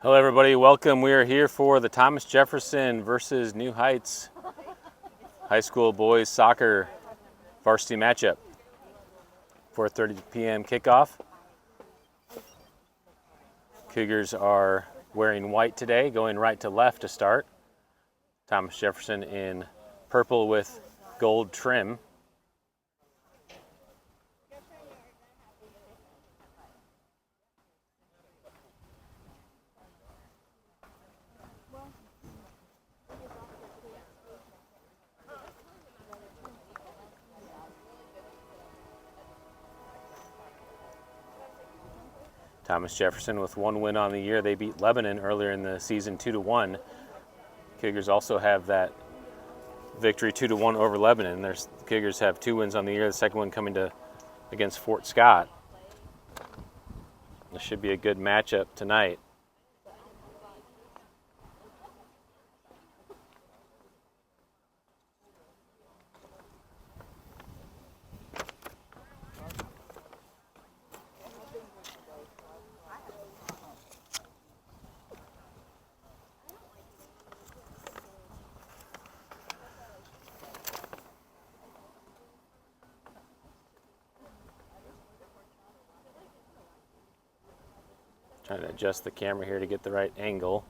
Hello everybody, welcome. We are here for the Thomas Jefferson versus New Heights High School Boys Soccer varsity matchup. 4:30 p.m. kickoff. Cougars are wearing white today, going right to left to start. Thomas Jefferson in purple with gold trim. Thomas Jefferson with one win on the year. They beat Lebanon earlier in the season 2-1. Cougars also have that victory 2-1 over Lebanon. The Cougars have 2 wins on the year, the second one coming against Fort Scott. This should be a good matchup tonight. Trying to adjust the camera here to get the right angle.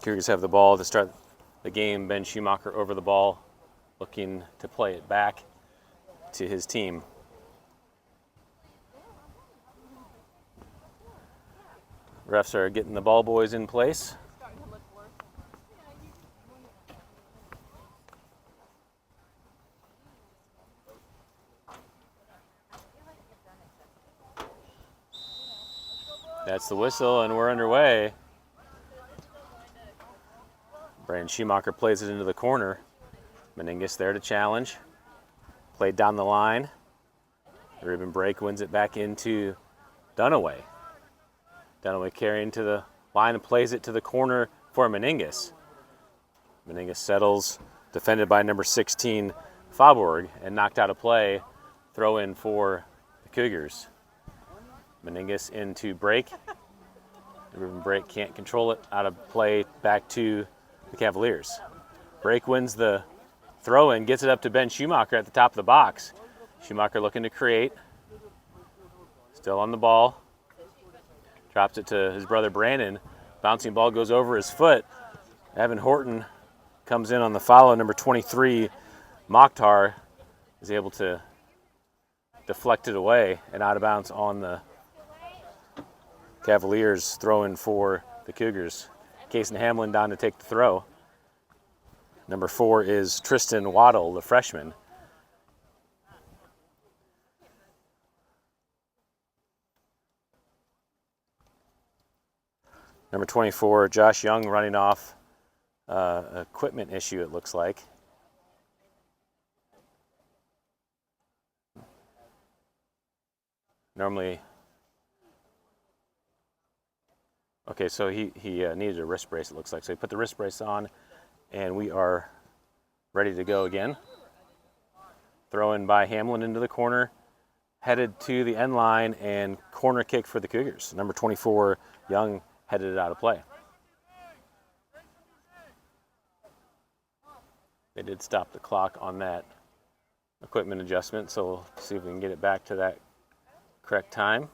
Cougars have the ball to start the game. Ben Schumacher over the ball, looking to play it back to his team. Refs are getting the ball boys in place. That's the whistle, and we're underway. Brandon Schumacher plays it into the corner. Meningus there to challenge. Played down the line. The ribbon break wins it back into Dunaway. Dunaway carrying to the line and plays it to the corner for Meningus. Meningus settles, defended by number 16, Faubourg, and knocked out of play. Throw in for the Cougars. Meningus into break. The ribbon break can't control it. Out of play back to the Cavaliers. Break wins the throw in, gets it up to Ben Schumacher at the top of the box. Schumacher looking to create. Still on the ball. Drops it to his brother Brandon. Bouncing ball goes over his foot. Evan Horton comes in on the follow. Number 23, Mokhtar, is able to deflect it away and out of bounds on the Cavaliers. Throwing for the Cougars. Kason Hamlin down to take the throw. Number 4 is Tristan Waddle, the freshman. Number 24, Josh Young, running off equipment issue, it looks like. Normally, okay, so he needed a wrist brace, it looks like. So he put the wrist brace on, and we are ready to go again. Throw in by Hamlin into the corner, headed to the end line, and corner kick for the Cougars. Number 24, Young, headed it out of play. They did stop the clock on that equipment adjustment, so we'll see if we can get it back to that correct time.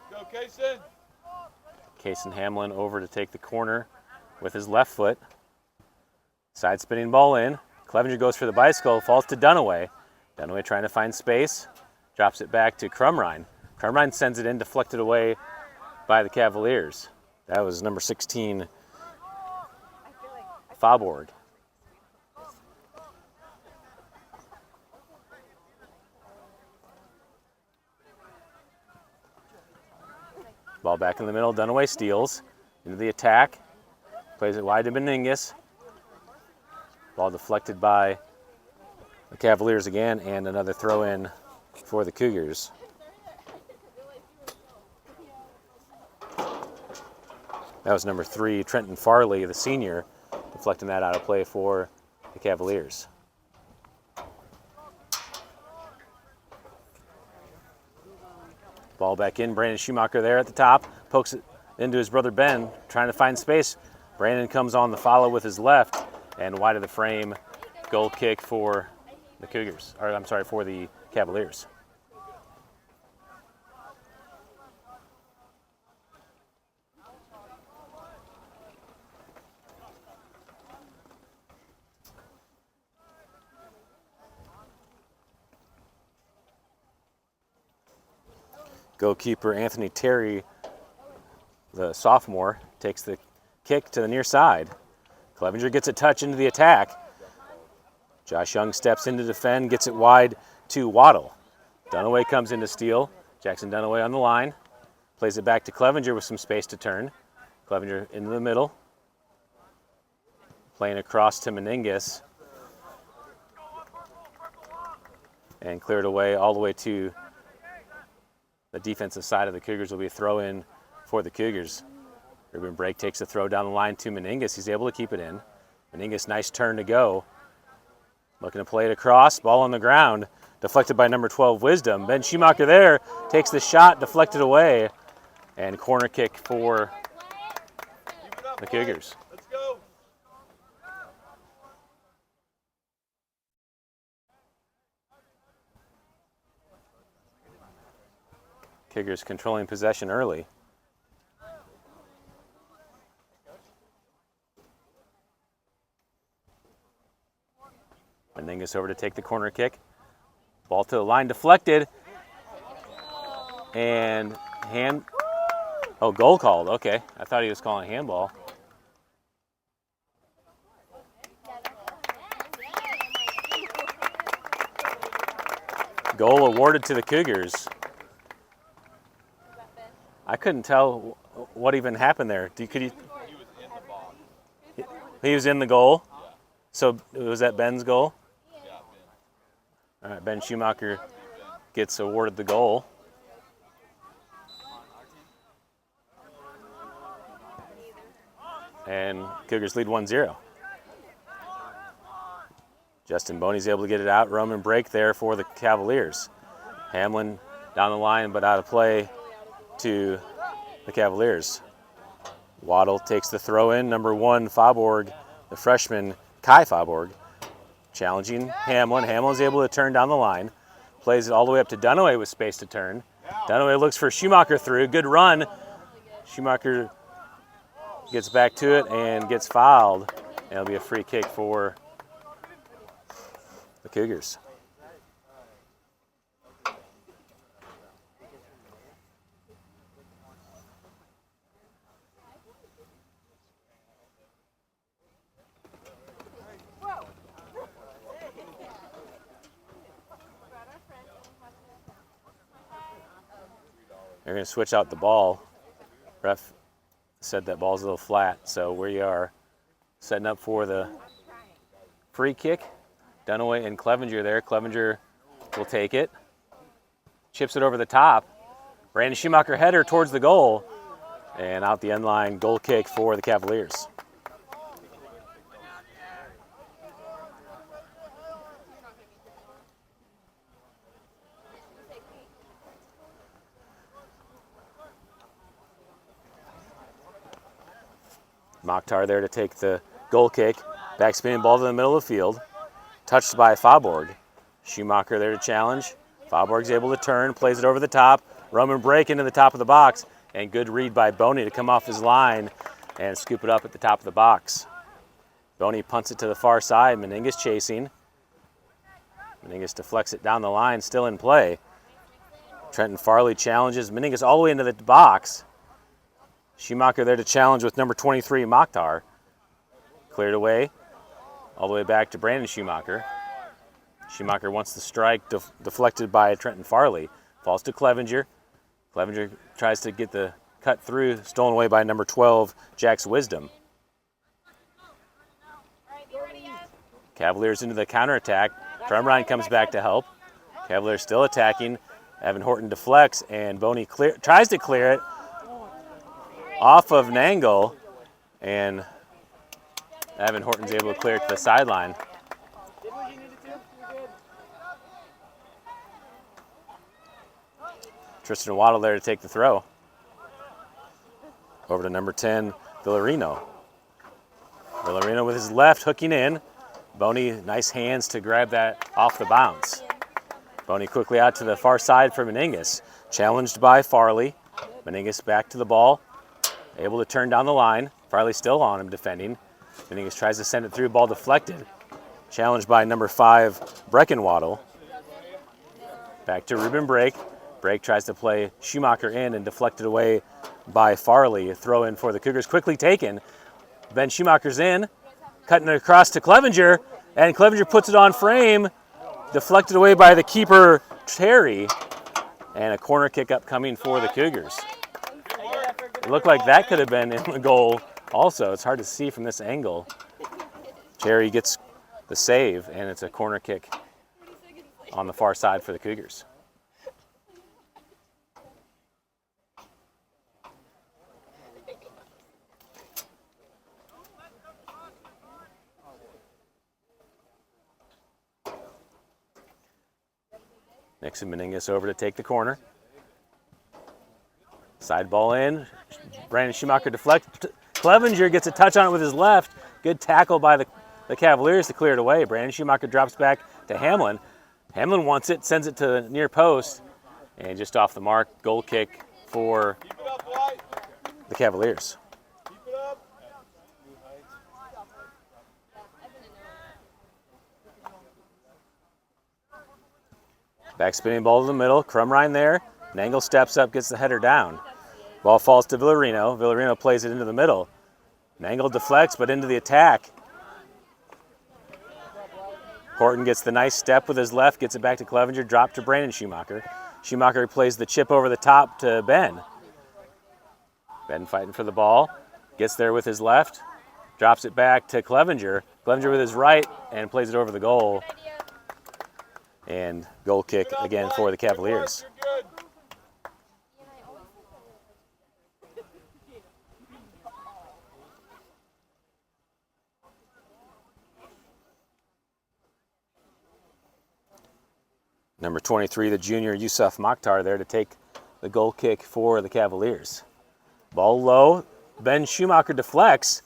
Go, Kason. Kason Hamlin over to take the corner with his left foot. Side spinning ball in. Clevenger goes for the bicycle, falls to Dunaway. Dunaway trying to find space, drops it back to Crumrine. Crumrine sends it in, deflected away by the Cavaliers. That was number 16, Faubourg. Ball back in the middle, Dunaway steals into the attack, plays it wide to Meningus. Ball deflected by the Cavaliers again, and another throw in for the Cougars. That was number 3, Trenton Farley, the senior, deflecting that out of play for the Cavaliers. Ball back in, Brandon Schumacher there at the top, pokes it into his brother Ben, trying to find space. Brandon comes on the follow with his left, and wide of the frame, goal kick for the Cougars, or I'm sorry, for the Cavaliers. Goalkeeper Anthony Terry, the sophomore, takes the kick to the near side. Clevenger gets a touch into the attack. Josh Young steps in to defend, gets it wide to Waddle. Dunaway comes in to steal. Jackson Dunaway on the line. Plays it back to Clevenger with some space to turn. Clevenger into the middle. Playing across to Meningus. And cleared away all the way to the defensive side of the Cougars. Will be a throw in for the Cougars. Ruben Brake takes the throw down the line to Meningus. He's able to keep it in. Meningus, nice turn to go. Looking to play it across. Ball on the ground. Deflected by number 12, Wisdom. Ben Schumacher there takes the shot, deflected away. And corner kick for the Cougars. Let's go. Cougars controlling possession early. Meningus over to take the corner kick. Ball to the line, deflected. And goal called, okay. I thought he was calling handball. Goal awarded to the Cougars. I couldn't tell what even happened there. Could you? He was in the goal? So was that Ben's goal? All right, Ben Schumacher gets awarded the goal. And Cougars lead 1-0. Justin Boney's able to get it out. Roman Brake there for the Cavaliers. Hamlin down the line, but out of play to the Cavaliers. Waddle takes the throw in. Number 1, Faubourg, the freshman, Kai Faubourg, challenging Hamlin. Hamlin's able to turn down the line. Plays it all the way up to Dunaway with space to turn. Dunaway looks for Schumacher through. Good run. Schumacher gets back to it and gets fouled. And it'll be a free kick for the Cougars. They're going to switch out the ball. Ref said that ball's a little flat, so we are setting up for the free kick. Dunaway and Clevenger there. Clevenger will take it. Chips it over the top. Brandon Schumacher header towards the goal. And out the end line, goal kick for the Cavaliers. Mokhtar there to take the goal kick. Backspinning ball to the middle of the field. Touched by Faubourg. Schumacher there to challenge. Faubourg's able to turn, plays it over the top. Roman Brake into the top of the box. And good read by Boney to come off his line and scoop it up at the top of the box. Boney punts it to the far side. Meningus chasing. Meningus deflects it down the line, still in play. Trenton Farley challenges Meningus all the way into the box. Schumacher there to challenge with number 23, Mokhtar. Cleared away, all the way back to Brandon Schumacher. Schumacher wants the strike, deflected by Trenton Farley. Falls to Clevenger. Clevenger tries to get the cut through, stolen away by number 12, Jax Wisdom. Cavaliers into the counterattack. Drumrine comes back to help. Cavaliers still attacking. Evan Horton deflects, and Boney tries to clear it off of Nangle, and Evan Horton's able to clear it to the sideline. Tristan Waddle there to take the throw. Over to number 10, Villarino. Villarino with his left, hooking in. Boney, nice hands to grab that off the bounce. Boney quickly out to the far side for Meningus. Challenged by Farley. Meningus back to the ball. Able to turn down the line. Farley still on him defending. Meningus tries to send it through, ball deflected. Challenged by number 5, Breckenwaddle. Back to Ruben Brake. Brake tries to play Schumacher in and deflected away by Farley. A throw in for the Cougars, quickly taken. Ben Schumacher's in, cutting it across to Clevenger, and Clevenger puts it on frame. Deflected away by the keeper, Terry, and a corner kick upcoming for the Cougars. It looked like that could have been in the goal also. It's hard to see from this angle. Terry gets the save, and it's a corner kick on the far side for the Cougars. Nixon Meningus over to take the corner. Side ball in. Brandon Schumacher deflects. Clevenger gets a touch on it with his left. Good tackle by the Cavaliers to clear it away. Brandon Schumacher drops back to Hamlin. Hamlin wants it, sends it to the near post, and just off the mark, goal kick for the Cavaliers. Back spinning ball to the middle. Crumrine there. Nangle steps up, gets the header down. Ball falls to Villarino. Villarino plays it into the middle. Nangle deflects, but into the attack. Horton gets the nice step with his left, gets it back to Clevenger, drop to Brandon Schumacher. Schumacher plays the chip over the top to Ben. Ben fighting for the ball. Gets there with his left. Drops it back to Clevenger. Clevenger with his right and plays it over the goal. And goal kick again for the Cavaliers. Number 23, the junior Yusuf Mokhtar there to take the goal kick for the Cavaliers. Ball low. Ben Schumacher deflects,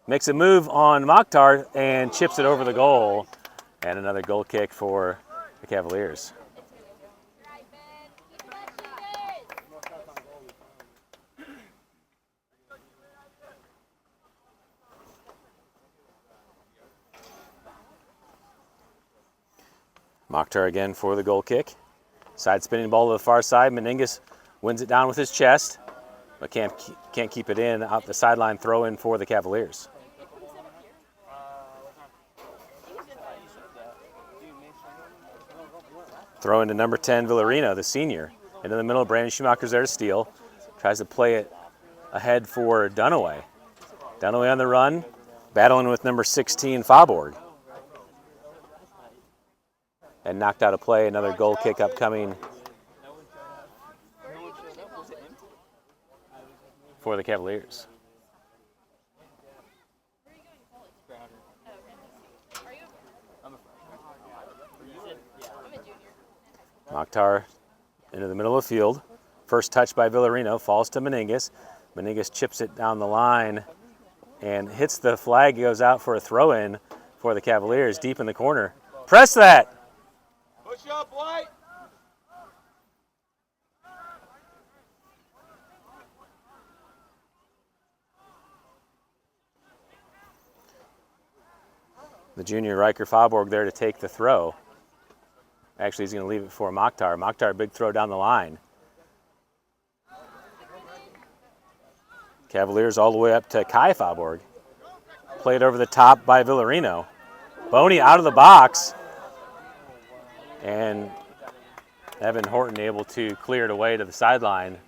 makes a move on Mokhtar and chips it over the goal. And another goal kick for the Cavaliers. Mokhtar again for the goal kick. Side spinning ball to the far side. Meningus wins it down with his chest, but can't keep it in. Out the sideline throw in for the Cavaliers. Throw into number 10, Villarino, the senior. Into the middle, Brandon Schumacher's there to steal. Tries to play it ahead for Dunaway. Dunaway on the run, battling with number 16, Faubourg. And knocked out a play, another goal kick upcoming for the Cavaliers. Mokhtar into the middle of the field. First touch by Villarino, falls to Meningus. Meningus chips it down the line and hits the flag, goes out for a throw-in for the Cavaliers deep in the corner. Press that! Push up, White! The junior Riker Faubourg there to take the throw. Actually, he's going to leave it for Mokhtar. Mokhtar, big throw down the line. Cavaliers all the way up to Kai Faubourg. Played over the top by Villarino. Boney out of the box. And Evan Horton able to clear it away to the sideline.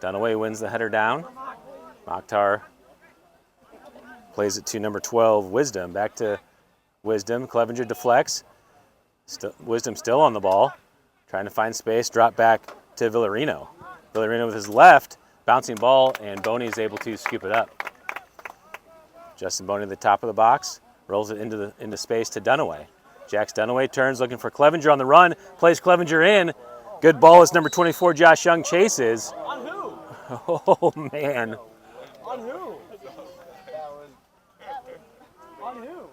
Dunaway wins the header down. Mokhtar plays it to number 12, Wisdom. Back to Wisdom. Clevenger deflects. Wisdom still on the ball. Trying to find space. Drop back to Villarino. Villarino with his left. Bouncing ball, and Boney is able to scoop it up. Justin Boney at the top of the box, rolls it into space to Dunaway. Jax Dunaway turns, looking for Clevenger on the run, plays Clevenger in. Good ball as number 24, Josh Young, chases. On who? Oh, man. On who? On who?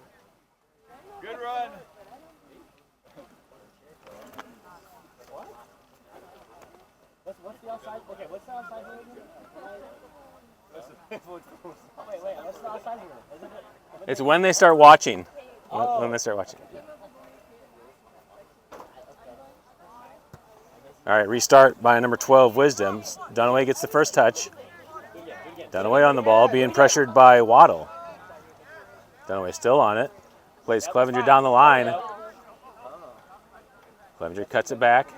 Good run. What's the outside? Okay, what's the outside here again? Wait, what's the outside here? Isn't it? It's when they start watching. When they start watching. All right, restart by number 12, Wisdom. Dunaway gets the first touch. Dunaway on the ball, being pressured by Waddle. Dunaway still on it. Plays Clevenger down the line. Clevenger cuts it back.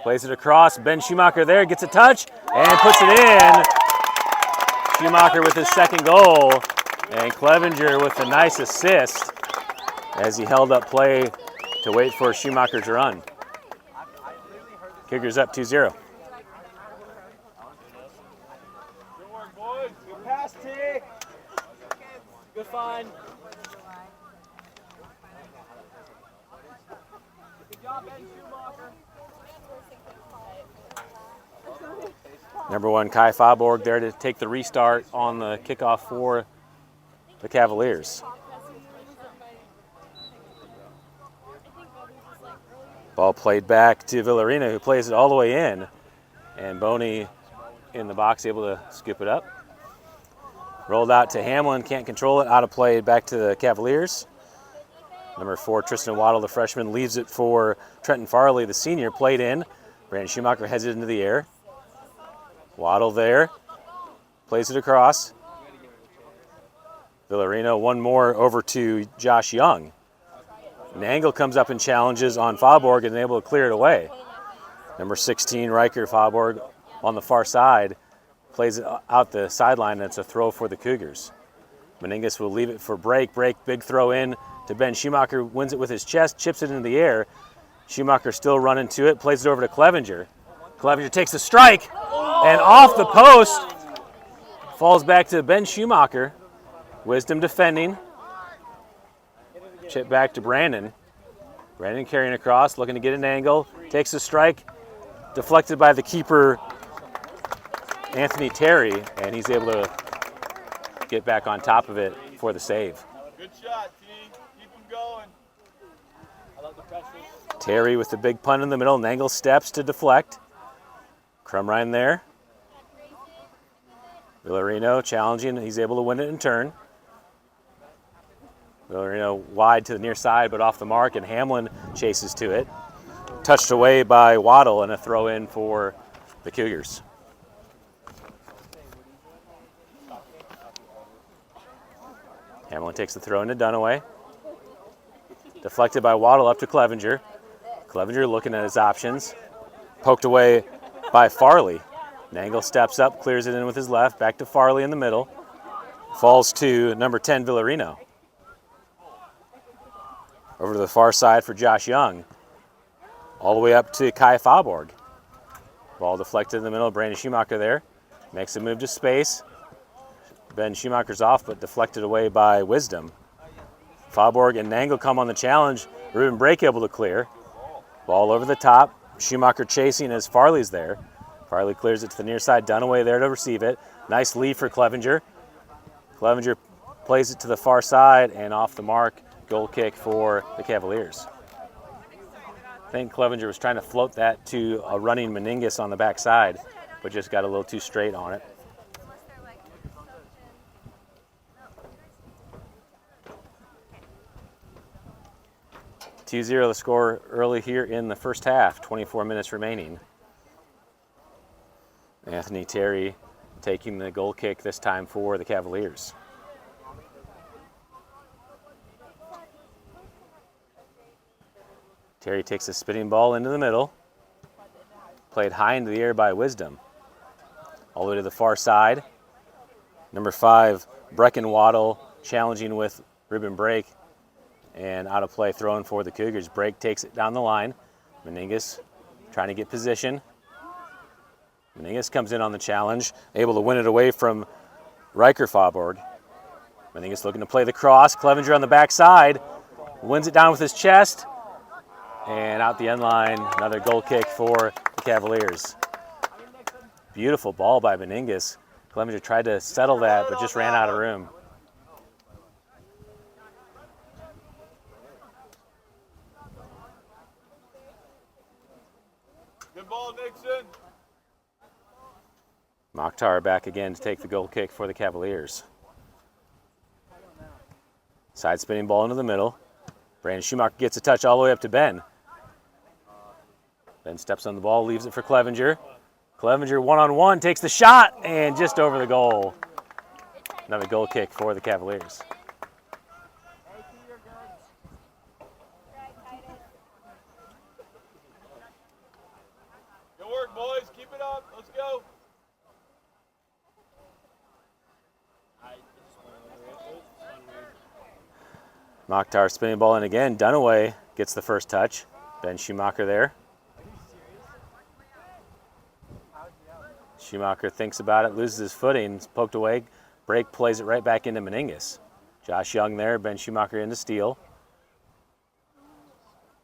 Plays it across. Ben Schumacher there, gets a touch, and puts it in. Schumacher with his second goal. And Clevenger with a nice assist as he held up play to wait for Schumacher's run. Kickers up 2-0. Good work, boys. Good pass, T. Good find. Good job, Ben Schumacher. Number 1, Kai Faborg there to take the restart on the kickoff for the Cavaliers. Ball played back to Villarina, who plays it all the way in. And Boney in the box, able to scoop it up. Rolled out to Hamlin, can't control it, out of play, back to the Cavaliers. Number 4, Tristan Waddle, the freshman, leaves it for Trenton Farley, the senior, played in. Brandon Schumacher heads it into the air. Waddle there, plays it across. Villarino, one more over to Josh Young. Nangle comes up and challenges on Faborg and able to clear it away. Number 16, Riker Faborg on the far side, plays it out the sideline, and it's a throw for the Cougars. Meningus will leave it for Break, big throw in to Ben Schumacher, wins it with his chest, chips it into the air. Schumacher still running to it, plays it over to Clevenger. Clevenger takes the strike, and off the post, falls back to Ben Schumacher. Wisdom defending. Chip back to Brandon. Brandon carrying across, looking to get an angle. Takes the strike, deflected by the keeper, Anthony Terry, and he's able to get back on top of it for the save. Good shot, T. Keep him going. I love the pressure. Terry with the big punt in the middle. Nangle steps to deflect. Crumrine there. Villarino challenging. He's able to win it in turn. Villarino wide to the near side, but off the mark, and Hamlin chases to it. Touched away by Waddle, and a throw in for the Cougars. Hamlin takes the throw into Dunaway. Deflected by Waddle up to Clevenger. Clevenger looking at his options. Poked away by Farley. Nangle steps up, clears it in with his left, back to Farley in the middle. Falls to number 10, Villarino. Over to the far side for Josh Young. All the way up to Kai Faborg. Ball deflected in the middle, Brandon Schumacher there. Makes a move to space. Ben Schumacher's off, but deflected away by Wisdom. Faborg and Nangle come on the challenge. Ruben Brake able to clear. Ball over the top. Schumacher chasing as Farley's there. Farley clears it to the near side. Dunaway there to receive it. Nice lead for Clevenger. Clevenger plays it to the far side and off the mark. Goal kick for the Cavaliers. I think Clevenger was trying to float that to a running Meningus on the backside, but just got a little too straight on it. (2-0) the score early here in the first half, 24 minutes remaining. Anthony Terry taking the goal kick this time for the Cavaliers. Terry takes a spinning ball into the middle. Played high into the air by Wisdom. All the way to the far side. Number 5, Brecken Waddle challenging with Ruben Brake. And out of play, throwing for the Cougars. Brake takes it down the line. Meningus trying to get position. Meningus comes in on the challenge, able to win it away from Riker Faborg. Meningus looking to play the cross. Clevenger on the backside. Wins it down with his chest. And out the end line, another goal kick for the Cavaliers. Beautiful ball by Meningus. Clevenger tried to settle that, but just ran out of room. Good ball, Nixon. Mokhtar back again to take the goal kick for the Cavaliers. Side spinning ball into the middle. Brandon Schumacher gets a touch all the way up to Ben. Ben steps on the ball, leaves it for Clevenger. Clevenger one-on-one, takes the shot, and just over the goal. Another goal kick for the Cavaliers. Good work, boys. Keep it up. Let's go. Mokhtar spinning ball in again. Dunaway gets the first touch. Ben Schumacher there. Schumacher thinks about it, loses his footing, it's poked away. Brake plays it right back into Meningus. Josh Young there, Ben Schumacher into steal.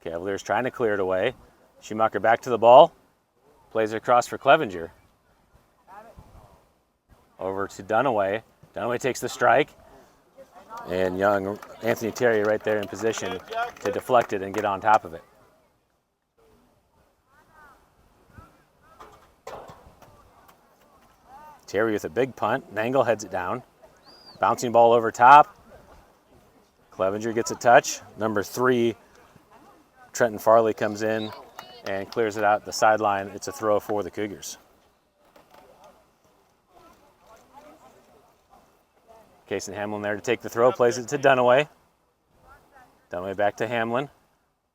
Cavaliers trying to clear it away. Schumacher back to the ball. Plays it across for Clevenger. Over to Dunaway. Dunaway takes the strike. And young Anthony Terry right there in position to deflect it and get on top of it. Terry with a big punt. Nangle heads it down. Bouncing ball over top. Clevenger gets a touch. Number 3, Trenton Farley comes in and clears it out the sideline. It's a throw for the Cougars. Kason Hamlin there to take the throw, plays it to Dunaway. Dunaway back to Hamlin.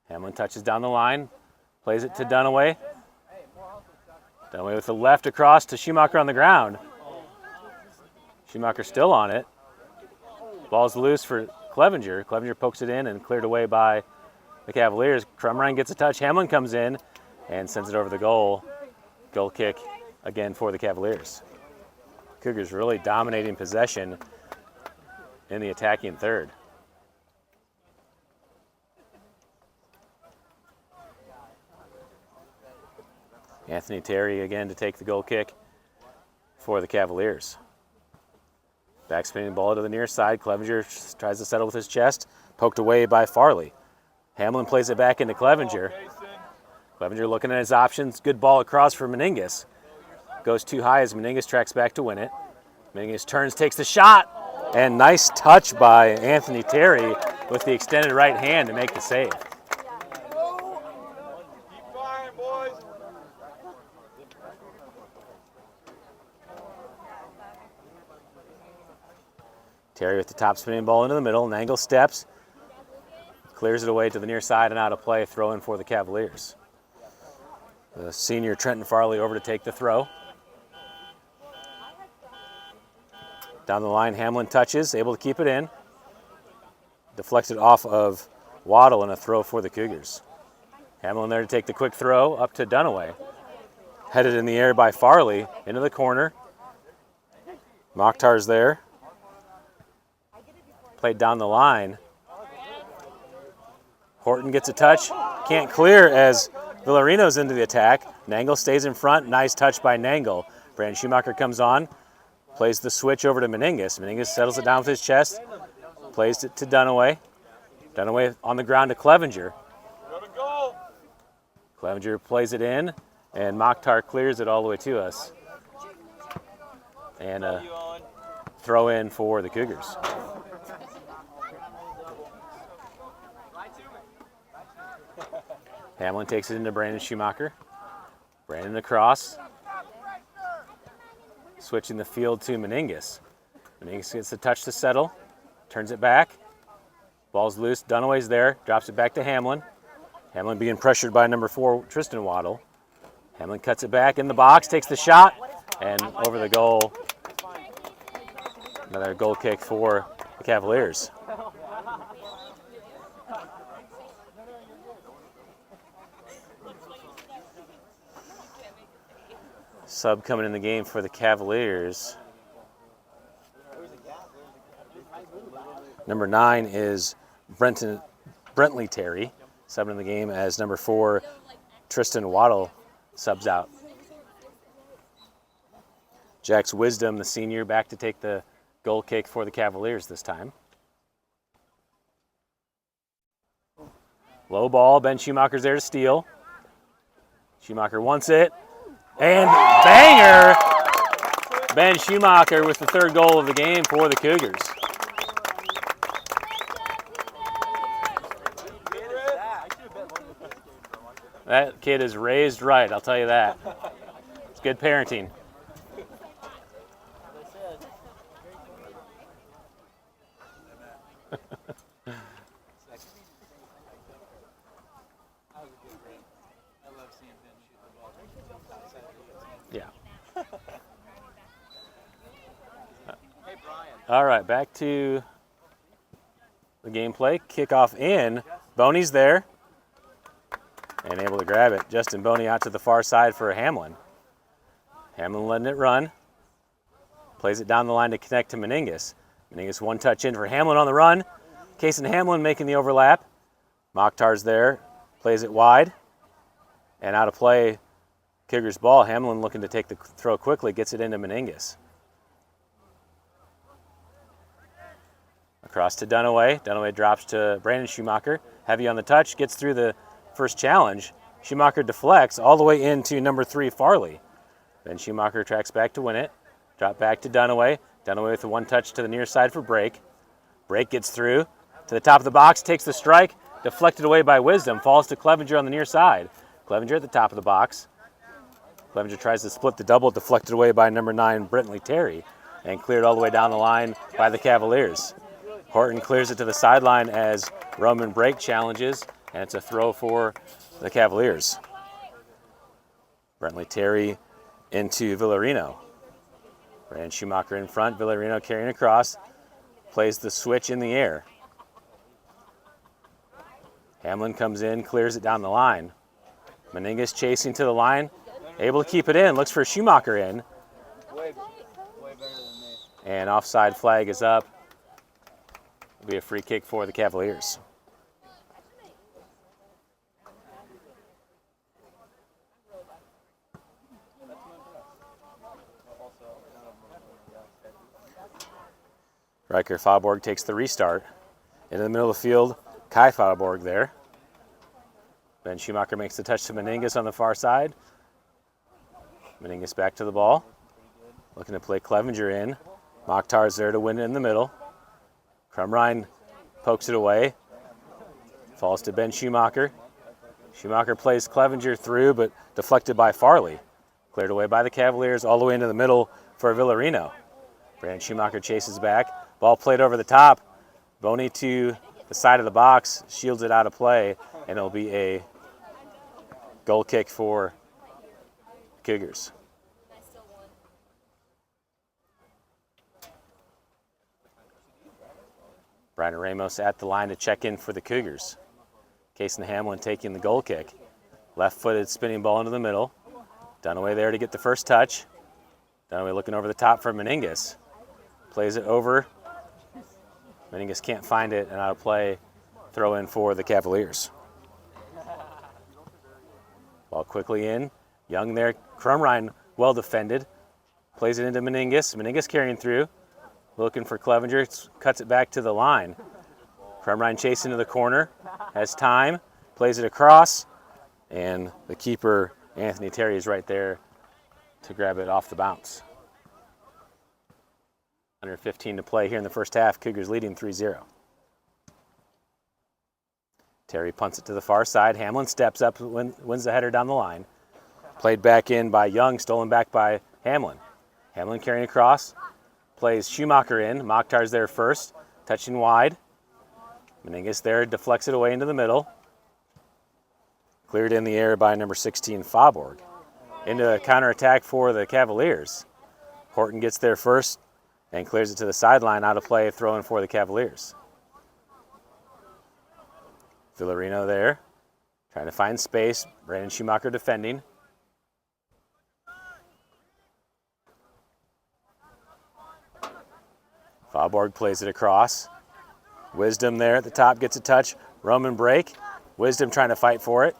Hamlin touches down the line, plays it to Dunaway. Dunaway with the left across to Schumacher on the ground. Schumacher still on it. Ball's loose for Clevenger. Clevenger pokes it in and cleared away by the Cavaliers. Crumrine gets a touch. Hamlin comes in and sends it over the goal. Goal kick again for the Cavaliers. Cougars really dominating possession in the attacking third. Anthony Terry again to take the goal kick for the Cavaliers. Backspinning ball to the near side. Clevenger tries to settle with his chest. Poked away by Farley. Hamlin plays it back into Clevenger. Clevenger looking at his options. Good ball across for Meningus. Goes too high as Meningus tracks back to win it. Meningus turns, takes the shot. And nice touch by Anthony Terry with the extended right hand to make the save. Keep firing, boys. Terry with the top spinning ball into the middle. Nangle steps. Clears it away to the near side and out of play. Throw in for the Cavaliers. The senior Trenton Farley over to take the throw. Down the line, Hamlin touches, able to keep it in. Deflected off of Waddle and a throw for the Cougars. Hamlin there to take the quick throw up to Dunaway. Headed in the air by Farley into the corner. Mokhtar's there. Played down the line. Horton gets a touch. Can't clear as Villarino's into the attack. Nangle stays in front. Nice touch by Nangle. Brandon Schumacher comes on. Plays the switch over to Meningus. Meningus settles it down with his chest. Plays it to Dunaway. Dunaway on the ground to Clevenger. Clevenger plays it in, and Mokhtar clears it all the way to us. And a throw in for the Cougars. Hamlin takes it into Brandon Schumacher. Brandon across. Switching the field to Meningus. Meningus gets the touch to settle. Turns it back. Ball's loose. Dunaway's there. Drops it back to Hamlin. Hamlin being pressured by number 4, Tristan Waddle. Hamlin cuts it back in the box, takes the shot, and over the goal. Another goal kick for the Cavaliers. Sub coming in the game for the Cavaliers. Number 9 is Brentley Terry, subbing in the game as number 4, Tristan Waddle, subs out. Jack's Wisdom, the senior, back to take the goal kick for the Cavaliers this time. Low ball, Ben Schumacher's there to steal. Schumacher wants it, and banger! Ben Schumacher with the 3rd goal of the game for the Cougars. That kid is raised right, I'll tell you that. It's good parenting. Yeah. All right, back to the gameplay. Kickoff in. Boney's there and able to grab it. Justin Boney out to the far side for Hamlin. Hamlin letting it run. Plays it down the line to connect to Meningus. Meningus one touch in for Hamlin on the run. Case and Hamlin making the overlap. Mokhtar's there. Plays it wide. And out of play, Cougars ball. Hamlin looking to take the throw quickly. Gets it into Meningus. Across to Dunaway. Dunaway drops to Brandon Schumacher. Heavy on the touch. Gets through the first challenge. Schumacher deflects all the way into number 3, Farley. Then Schumacher tracks back to win it. Drop back to Dunaway. Dunaway with the one touch to the near side for Brake. Brake gets through to the top of the box. Takes the strike. Deflected away by Wisdom. Falls to Clevenger on the near side. Clevenger at the top of the box. Clevenger tries to split the double. Deflected away by number 9, Brentley Terry. And cleared all the way down the line by the Cavaliers. Horton clears it to the sideline as Roman Brake challenges, and it's a throw for the Cavaliers. Brentley Terry into Villarino. Brandon Schumacher in front, Villarino carrying across, plays the switch in the air. Hamlin comes in, clears it down the line. Meningus chasing to the line, able to keep it in, looks for Schumacher in. Way better than me. And offside flag is up. It'll be a free kick for the Cavaliers. Riker Fauborg takes the restart. Into the middle of the field, Kai Fauborg there. Ben Schumacher makes the touch to Meningus on the far side. Meningus back to the ball. Looking to play Clevenger in. Mokhtar's there to win it in the middle. Crumrine pokes it away. Falls to Ben Schumacher. Schumacher plays Clevenger through, but deflected by Farley. Cleared away by the Cavaliers all the way into the middle for Villarino. Brandon Schumacher chases back. Ball played over the top. Boney to the side of the box, shields it out of play, and it'll be a goal kick for Cougars. Brian Ramos at the line to check in for the Cougars. Kason Hamlin taking the goal kick. Left-footed spinning ball into the middle. Dunaway there to get the first touch. Dunaway looking over the top for Meningus. Plays it over. Meningus can't find it, and out of play, throw in for the Cavaliers. Ball quickly in. Young there. Crumrine well defended. Plays it into Meningus. Meningus carrying through. Looking for Clevenger. Cuts it back to the line. Crumrine chasing to the corner. Has time. Plays it across. And the keeper, Anthony Terry, is right there to grab it off the bounce. Under 15 to play here in the first half. Cougars leading 3-0. Terry punts it to the far side. Hamlin steps up, wins the header down the line. Played back in by Young, stolen back by Hamlin. Hamlin carrying across. Plays Schumacher in. Mokhtar's there first. Touching wide. Meningus there, deflects it away into the middle. Cleared in the air by number 16, Fauborg. Into a counterattack for the Cavaliers. Horton gets there first and clears it to the sideline, out of play, throw in for the Cavaliers. Villarino there, trying to find space. Brandon Schumacher defending. Fauborg plays it across. Wisdom there at the top gets a touch. Roman break. Wisdom trying to fight for it.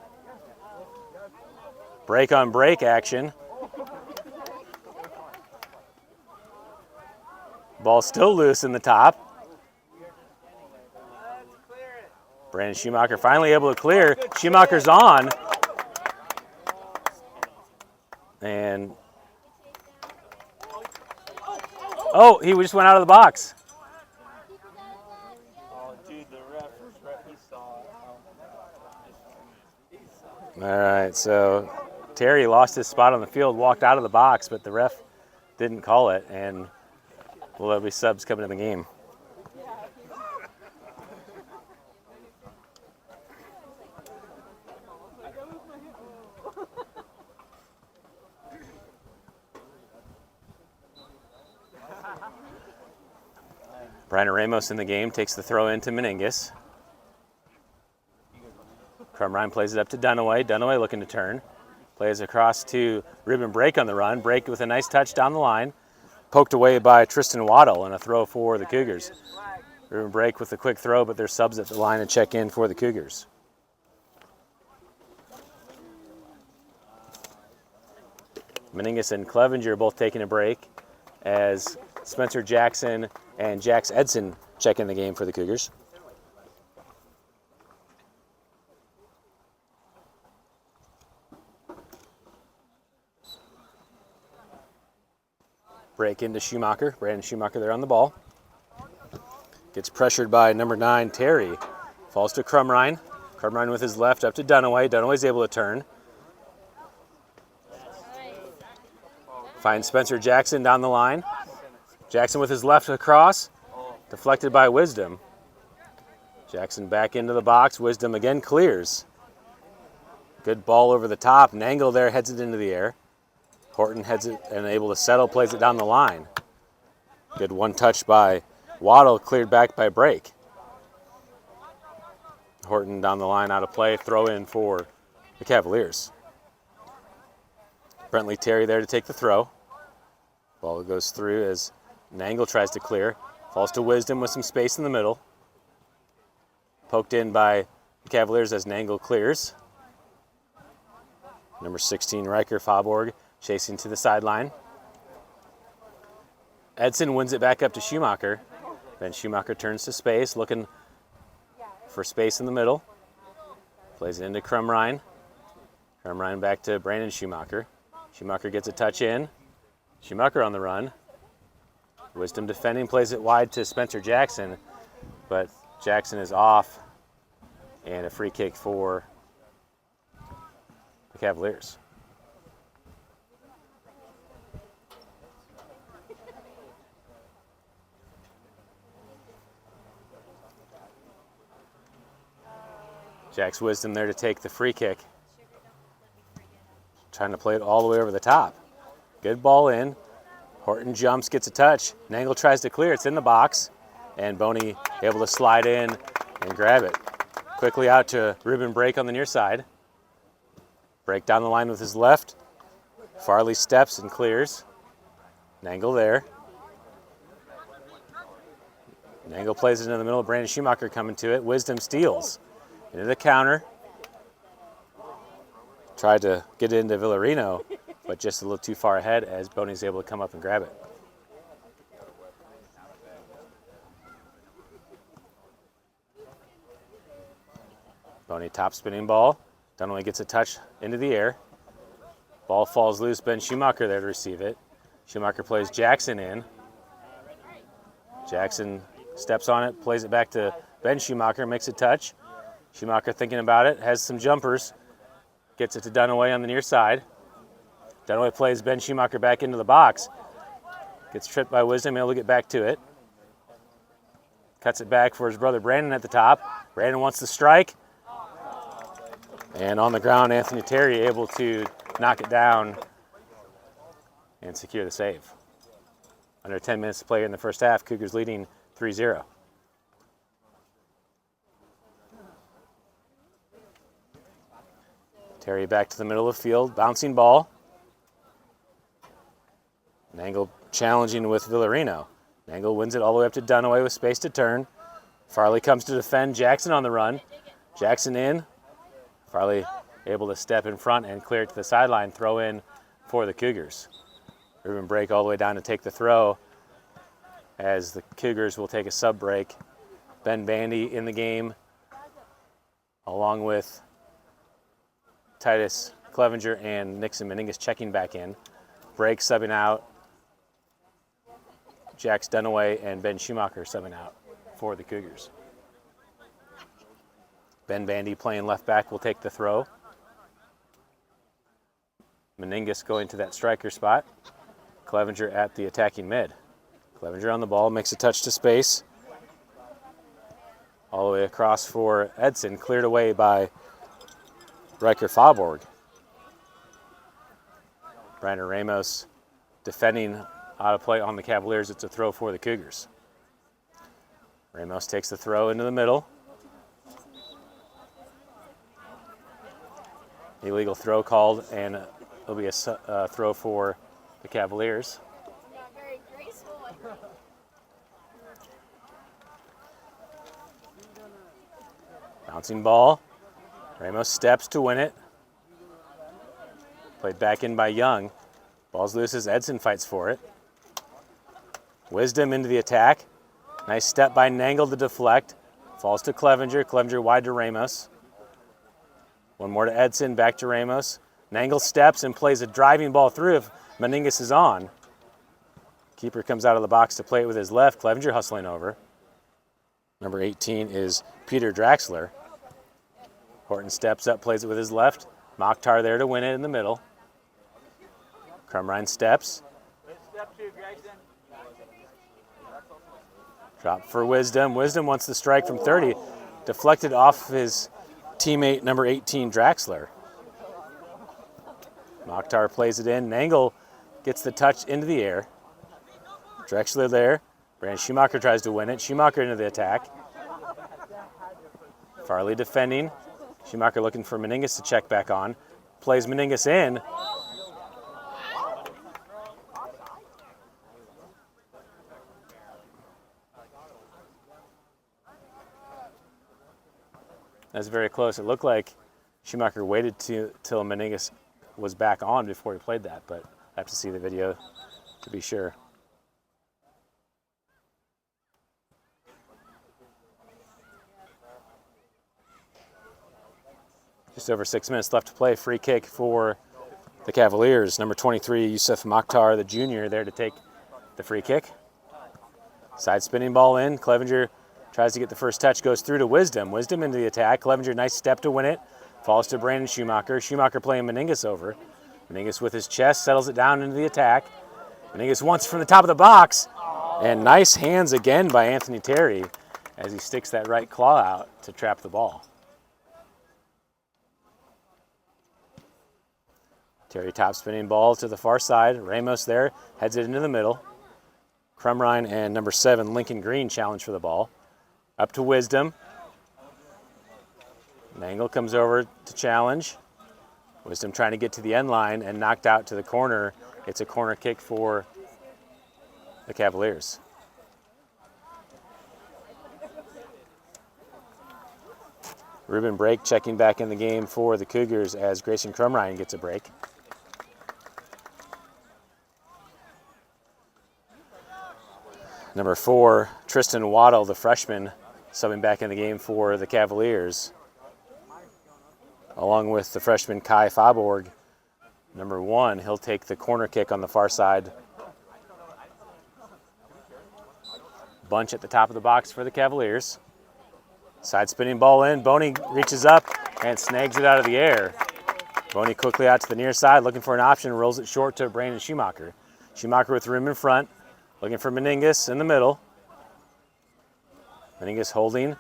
Break on break action. Ball still loose in the top. Brandon Schumacher finally able to clear. Schumacher's on. And oh, he just went out of the box. Oh, dude, the ref, he saw it. All right, so Terry lost his spot on the field, walked out of the box, but the ref didn't call it, and will be subs coming in the game. Brian Ramos in the game takes the throw into Meningus. Crumrine plays it up to Dunaway. Dunaway looking to turn. Plays across to Ruben Brake on the run. Brake with a nice touch down the line. Poked away by Tristan Waddle and a throw for the Cougars. Ruben Brake with a quick throw, but there's subs at the line and check in for the Cougars. Meningus and Clevenger both taking a break as Spencer Jackson and Jax Edson check in the game for the Cougars. Break into Schumacher. Brandon Schumacher there on the ball. Gets pressured by number 9, Terry. Falls to Crumrine. Crumrine with his left up to Dunaway. Dunaway's able to turn. Finds Spencer Jackson down the line. Jackson with his left across. Deflected by Wisdom. Jackson back into the box. Wisdom again clears. Good ball over the top. Nangle there heads it into the air. Horton heads it and able to settle, plays it down the line. Good one touch by Waddle, cleared back by Brake. Horton down the line, out of play, throw in for the Cavaliers. Brentley Terry there to take the throw. Ball goes through as Nangle tries to clear. Falls to Wisdom with some space in the middle. Poked in by the Cavaliers as Nangle clears. Number 16, Riker Fauborg, chasing to the sideline. Edson wins it back up to Schumacher. Then Schumacher turns to space, looking for space in the middle. Plays it into Crumrine. Crumrine back to Brandon Schumacher. Schumacher gets a touch in. Schumacher on the run. Wisdom defending, plays it wide to Spencer Jackson, but Jackson is off, and a free kick for the Cavaliers. Jack's Wisdom there to take the free kick. Trying to play it all the way over the top. Good ball in. Horton jumps, gets a touch. Nangle tries to clear. It's in the box. And Boney able to slide in and grab it. Quickly out to Ruben Brake on the near side. Brake down the line with his left. Farley steps and clears. Nangle there. Nangle plays it in the middle. Brandon Schumacher coming to it. Wisdom steals. Into the counter. Tried to get it into Villarino, but just a little too far ahead as Boney's able to come up and grab it. Boney top spinning ball. Dunaway gets a touch into the air. Ball falls loose. Ben Schumacher there to receive it. Schumacher plays Jackson in. Jackson steps on it, plays it back to Ben Schumacher, makes a touch. Schumacher thinking about it, has some jumpers. Gets it to Dunaway on the near side. Dunaway plays Ben Schumacher back into the box. Gets tripped by Wisdom, able to get back to it. Cuts it back for his brother Brandon at the top. Brandon wants to strike. And on the ground, Anthony Terry able to knock it down and secure the save. Under 10 minutes to play in the first half, Cougars leading 3-0. Terry back to the middle of the field, bouncing ball. Nangle challenging with Villarino. Nangle wins it all the way up to Dunaway with space to turn. Farley comes to defend. Jackson on the run. Jackson in. Farley able to step in front and clear it to the sideline. Throw in for the Cougars. Ruben break all the way down to take the throw as the Cougars will take a sub break. Ben Bandy in the game along with Titus Clevenger and Nixon Meningus checking back in. Break subbing out. Jax Dunaway and Ben Schumacher subbing out for the Cougars. Ben Bandy playing left back will take the throw. Meningus going to that striker spot. Clevenger at the attacking mid. Clevenger on the ball, makes a touch to space. All the way across for Edson, cleared away by Riker Faubourg. Brandon Ramos defending out of play on the Cavaliers. It's a throw for the Cougars. Ramos takes the throw into the middle. Illegal throw called, and it'll be a throw for the Cavaliers. Not very graceful. Bouncing ball. Ramos steps to win it. Played back in by Young. Ball's loose as Edson fights for it. Wisdom into the attack. Nice step by Nangle to deflect. Falls to Clevenger. Clevenger wide to Ramos. One more to Edson, back to Ramos. Nangle steps and plays a driving ball through if Meningus is on. Keeper comes out of the box to play it with his left. Clevenger hustling over. Number 18 is Peter Draxler. Horton steps up, plays it with his left. Mokhtar there to win it in the middle. Crumrine steps. Drop for Wisdom. Wisdom wants the strike from 30. Deflected off his teammate, number 18, Draxler. Mokhtar plays it in. Nangle gets the touch into the air. Drexler there. Brandon Schumacher tries to win it. Schumacher into the attack. Farley defending. Schumacher looking for Meningus to check back on. Plays Meningus in. That's very close. It looked like Schumacher waited till Meningus was back on before he played that, but I have to see the video to be sure. Just over 6 minutes left to play. Free kick for the Cavaliers. Number 23, Yusuf Mokhtar, the junior, there to take the free kick. Side spinning ball in. Clevenger tries to get the first touch, goes through to Wisdom. Wisdom into the attack. Clevenger, nice step to win it. Falls to Brandon Schumacher. Schumacher playing Meningus over. Meningus with his chest settles it down into the attack. Meningus once from the top of the box. And nice hands again by Anthony Terry as he sticks that right claw out to trap the ball. Terry top spinning ball to the far side. Ramos there, heads it into the middle. Crumrine and number 7, Lincoln Green challenge for the ball. Up to Wisdom. Nangle comes over to challenge. Wisdom trying to get to the end line and knocked out to the corner. It's a corner kick for the Cavaliers. Ruben Brake checking back in the game for the Cougars as Grayson Crumrine gets a break. Number 4, Tristan Waddle, the freshman, subbing back in the game for the Cavaliers, along with the freshman Kai Faubourg. Number 1, he'll take the corner kick on the far side. Bunch at the top of the box for the Cavaliers. Side spinning ball in. Boney reaches up and snags it out of the air. Boney quickly out to the near side, looking for an option, rolls it short to Brandon Schumacher. Schumacher with room in front, looking for Meningus in the middle. Meningus holding.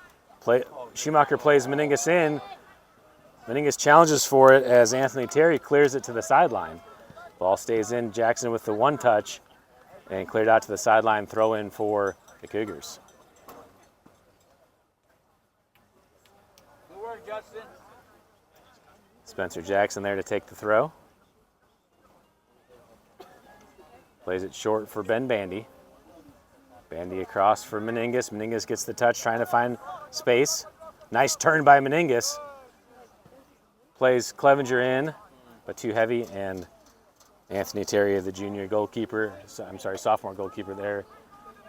Schumacher plays Meningus in. Meningus challenges for it as Anthony Terry clears it to the sideline. Ball stays in. Jackson with the one touch and cleared out to the sideline. Throw in for the Cougars. Good work, Justin. Spencer Jackson there to take the throw. Plays it short for Ben Bandy. Bandy across for Meningus. Meningus gets the touch, trying to find space. Nice turn by Meningus. Plays Clevenger in, but too heavy, and Anthony Terry, the junior goalkeeper, sophomore goalkeeper there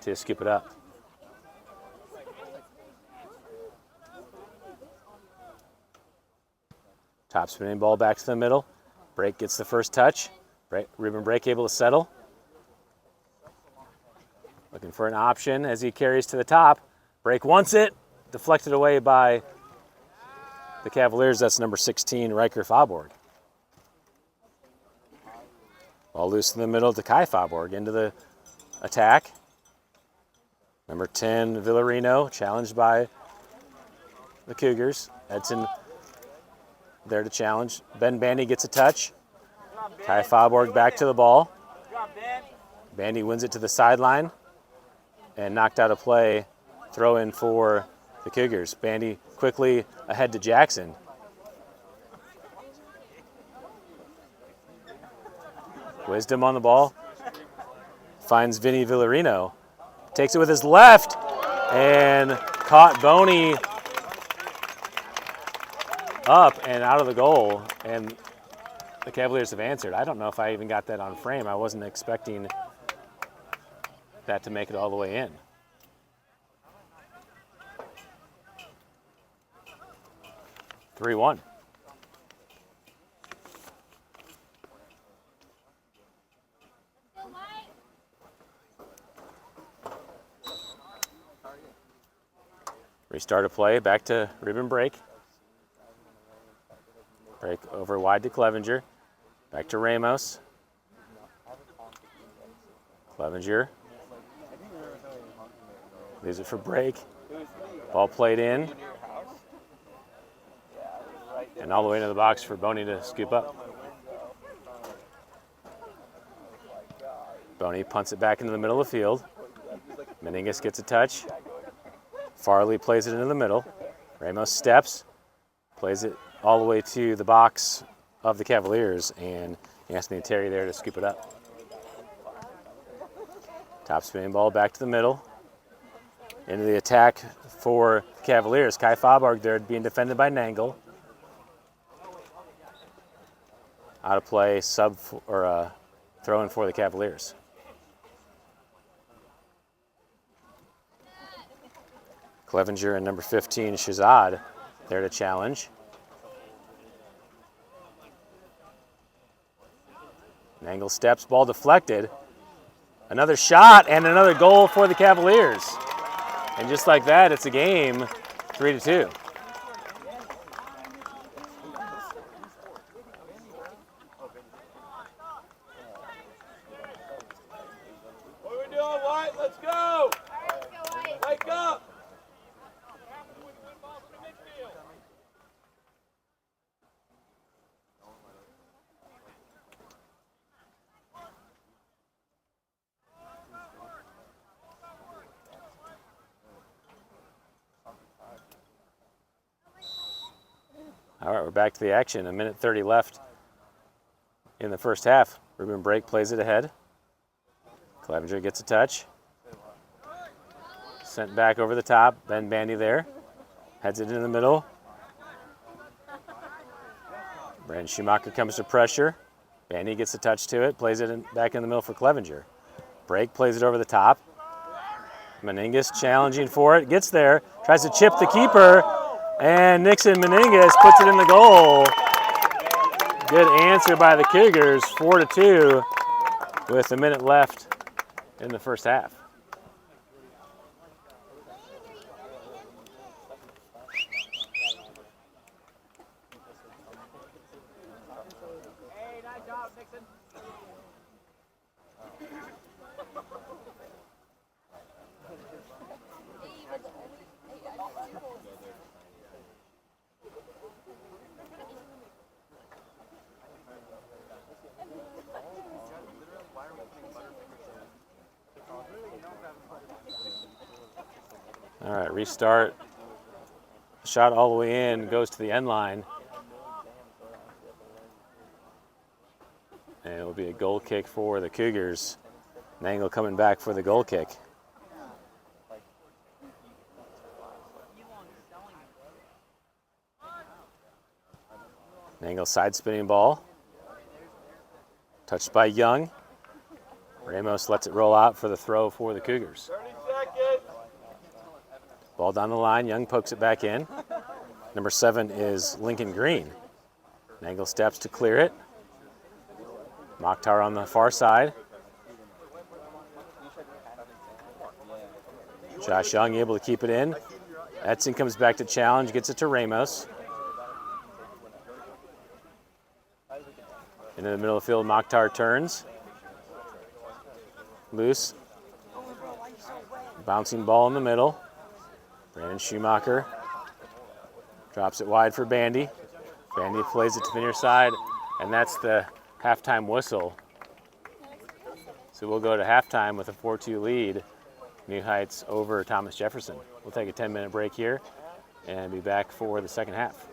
to scoop it up. Top spinning ball back to the middle. Brake gets the first touch. Ruben Brake able to settle. Looking for an option as he carries to the top. Brake wants it. Deflected away by the Cavaliers. That's number 16, Riker Fauborg. Ball loose in the middle to Kai Fauborg into the attack. Number 10, Villarino, challenged by the Cougars. Edson there to challenge. Ben Bandy gets a touch. Kai Fauborg back to the ball. Bandy wins it to the sideline and knocked out a play. Throw in for the Cougars. Bandy quickly ahead to Jackson. Wisdom on the ball. Finds Vinny Villarino. Takes it with his left and caught Boney up and out of the goal. And the Cavaliers have answered. I don't know if I even got that on frame. I wasn't expecting that to make it all the way in. Three 3-1. Restart a play, back to Ruben Brake. Brake over wide to Clevenger. Back to Ramos. Clevenger. Leaves it for Brake. Ball played in. And all the way into the box for Boney to scoop up. Boney punts it back into the middle of the field. Meningus gets a touch. Farley plays it into the middle. Ramos steps, plays it all the way to the box of the Cavaliers, and Anthony Terry there to scoop it up. Top spinning ball back to the middle. Into the attack for the Cavaliers. Kai Fauborg there being defended by Nangle. Out of play, throw in for the Cavaliers. Clevenger and number 15, Shazad, there to challenge. Nangle steps, ball deflected. Another shot and another goal for the Cavaliers. And just like that, it's a game, 3-2. What are we doing, White? Let's go! Wake up! All right, we're back to the action. A minute 30 left in the first half. Ruben Brake plays it ahead. Clevenger gets a touch. Sent back over the top. Ben Bandy there. Heads it in the middle. Brandon Schumacher comes to pressure. Bandy gets a touch to it. Plays it back in the middle for Clevenger. Brake plays it over the top. Meningus challenging for it. Gets there. Tries to chip the keeper. And Nixon Meningus puts it in the goal. Good answer by the Cougars, 4-2 with a minute left in the first half. Hey, nice job, Nixon. All right, restart. Shot all the way in, goes to the end line. And it'll be a goal kick for the Cougars. Nangle coming back for the goal kick. An angle side spinning ball. Touched by Young. Ramos lets it roll out for the throw for the Cougars. 30 seconds. Ball down the line. Young pokes it back in. Number 7 is Lincoln Green. Nangle steps to clear it. Mokhtar on the far side. Josh Young able to keep it in. Edson comes back to challenge, gets it to Ramos. Into the middle of the field, Mokhtar turns. Loose. Bouncing ball in the middle. Brandon Schumacher drops it wide for Bandy. Bandy plays it to the near side, and that's the halftime whistle. So we'll go to halftime with a 4-2 lead. New Heights over Thomas Jefferson. We'll take a 10-minute break here and be back for the second half.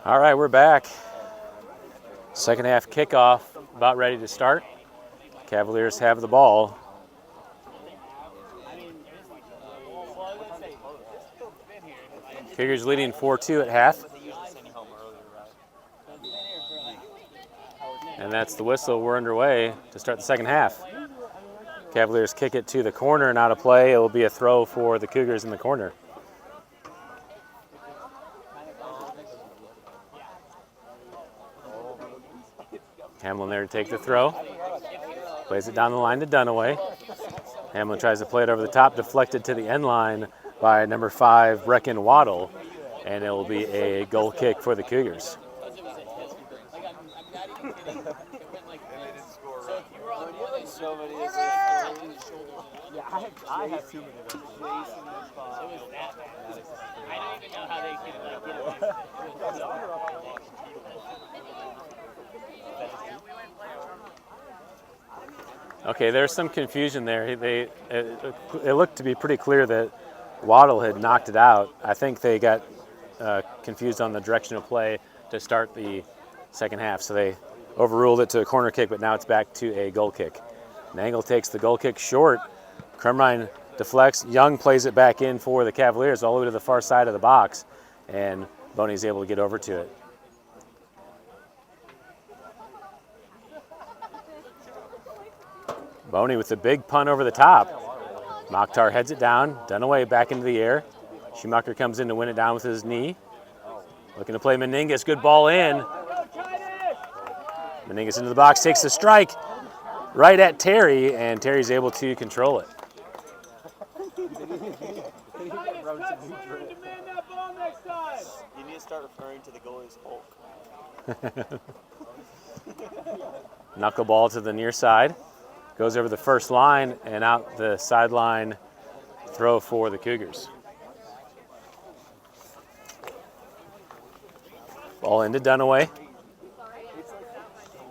All right, we're back. Second half kickoff about ready to start. Cavaliers have the ball. Cougars leading 4-2 at half. And that's the whistle. We're underway to start the second half. Cavaliers kick it to the corner and out of play. It will be a throw for the Cougars in the corner. Hamlin there to take the throw. Plays it down the line to Dunaway. Hamlin tries to play it over the top, deflected to the end line by number 5, Brecken Waddle, and it will be a goal kick for the Cougars. Yeah, I have too many of them. I don't even know how they could get it. Okay, there's some confusion there. It looked to be pretty clear that Waddle had knocked it out. I think they got confused on the direction of play to start the second half, so they overruled it to a corner kick, but now it's back to a goal kick. Nangle takes the goal kick short. Crumrine deflects. Young plays it back in for the Cavaliers all the way to the far side of the box, and Boney's able to get over to it. Boney with the big punt over the top. Mokhtar heads it down. Dunaway back into the air. Schumacher comes in to win it down with his knee. Looking to play Meningus. Good ball in. Meningus into the box, takes the strike right at Terry, and Terry's able to control it. You need to start referring to the goalie as Hulk. Knuckleball to the near side. Goes over the first line and out the sideline throw for the Cougars. Ball into Dunaway.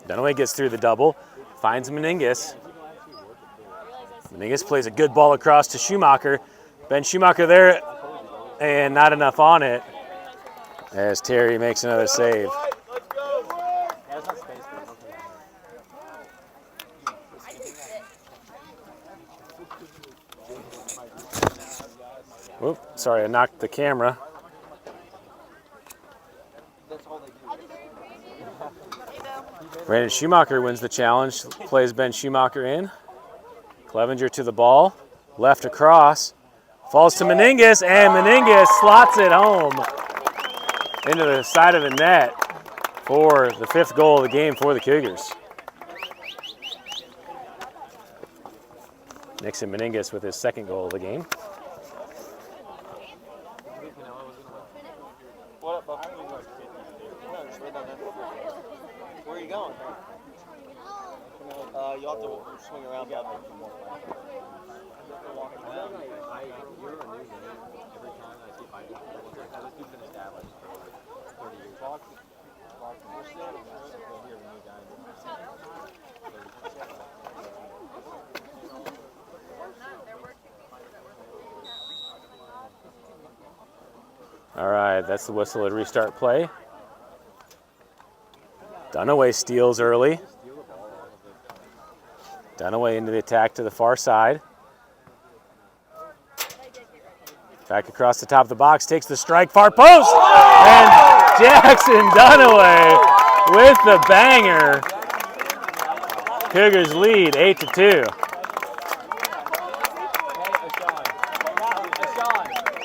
Dunaway gets through the double, finds Meningus. Meningus plays a good ball across to Schumacher. Ben Schumacher there, and not enough on it as Terry makes another save. Whoop, sorry, I knocked the camera. Brandon Schumacher wins the challenge, plays Ben Schumacher in. Clevenger to the ball, left across, falls to Meningus, and Meningus slots it home into the side of the net for the 5th goal of the game for the Cougars. Nixon Meningus with his 2nd goal of the game. Where are you going? You'll have to swing around. You're a new name. Every time I see my this dude's been established for 30 years. All right, that's the whistle to restart play. Dunaway steals early. Dunaway into the attack to the far side. Back across the top of the box, takes the strike, far post! And Jackson Dunaway with the banger. Cougars lead 8-2.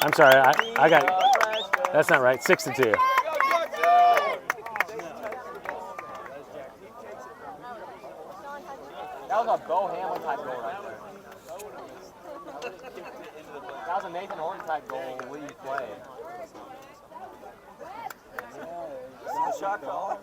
I'm sorry, I got, that's not right, 6-2. That was a Bo Hamlin type goal right there. That was a Nathan Horton type goal, lead play. Shot call.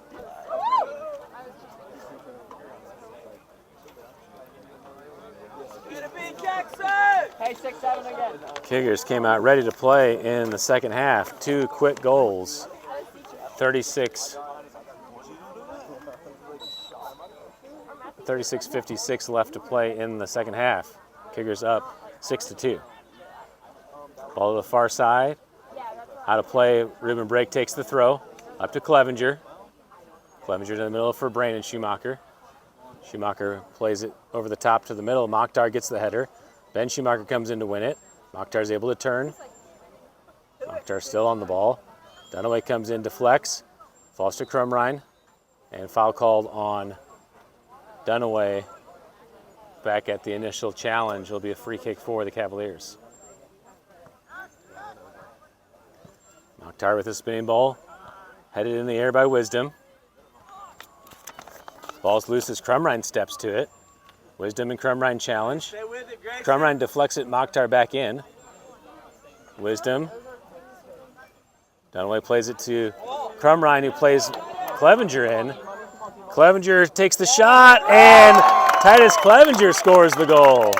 Get it, B. Jackson! Hey, 6-7 again. Cougars came out ready to play in the second half. 2 quick goals. 36-56 left to play in the second half. Cougars up 6-2. Ball to the far side. Out of play, Ruben Brake takes the throw. Up to Clevenger. Clevenger to the middle for Brandon Schumacher. Schumacher plays it over the top to the middle. Mokhtar gets the header. Ben Schumacher comes in to win it. Mokhtar's able to turn. Mokhtar still on the ball. Dunaway comes in, deflects. Falls to Crumrine. And foul called on Dunaway. Back at the initial challenge, will be a free kick for the Cavaliers. Mokhtar with a spinning ball. Headed in the air by Wisdom. Ball's loose as Crumrine steps to it. Wisdom and Crumrine challenge. Crumrine deflects it, Mokhtar back in. Wisdom. Dunaway plays it to Crumrine, who plays Clevenger in. Clevenger takes the shot, and Titus Clevenger scores the goal.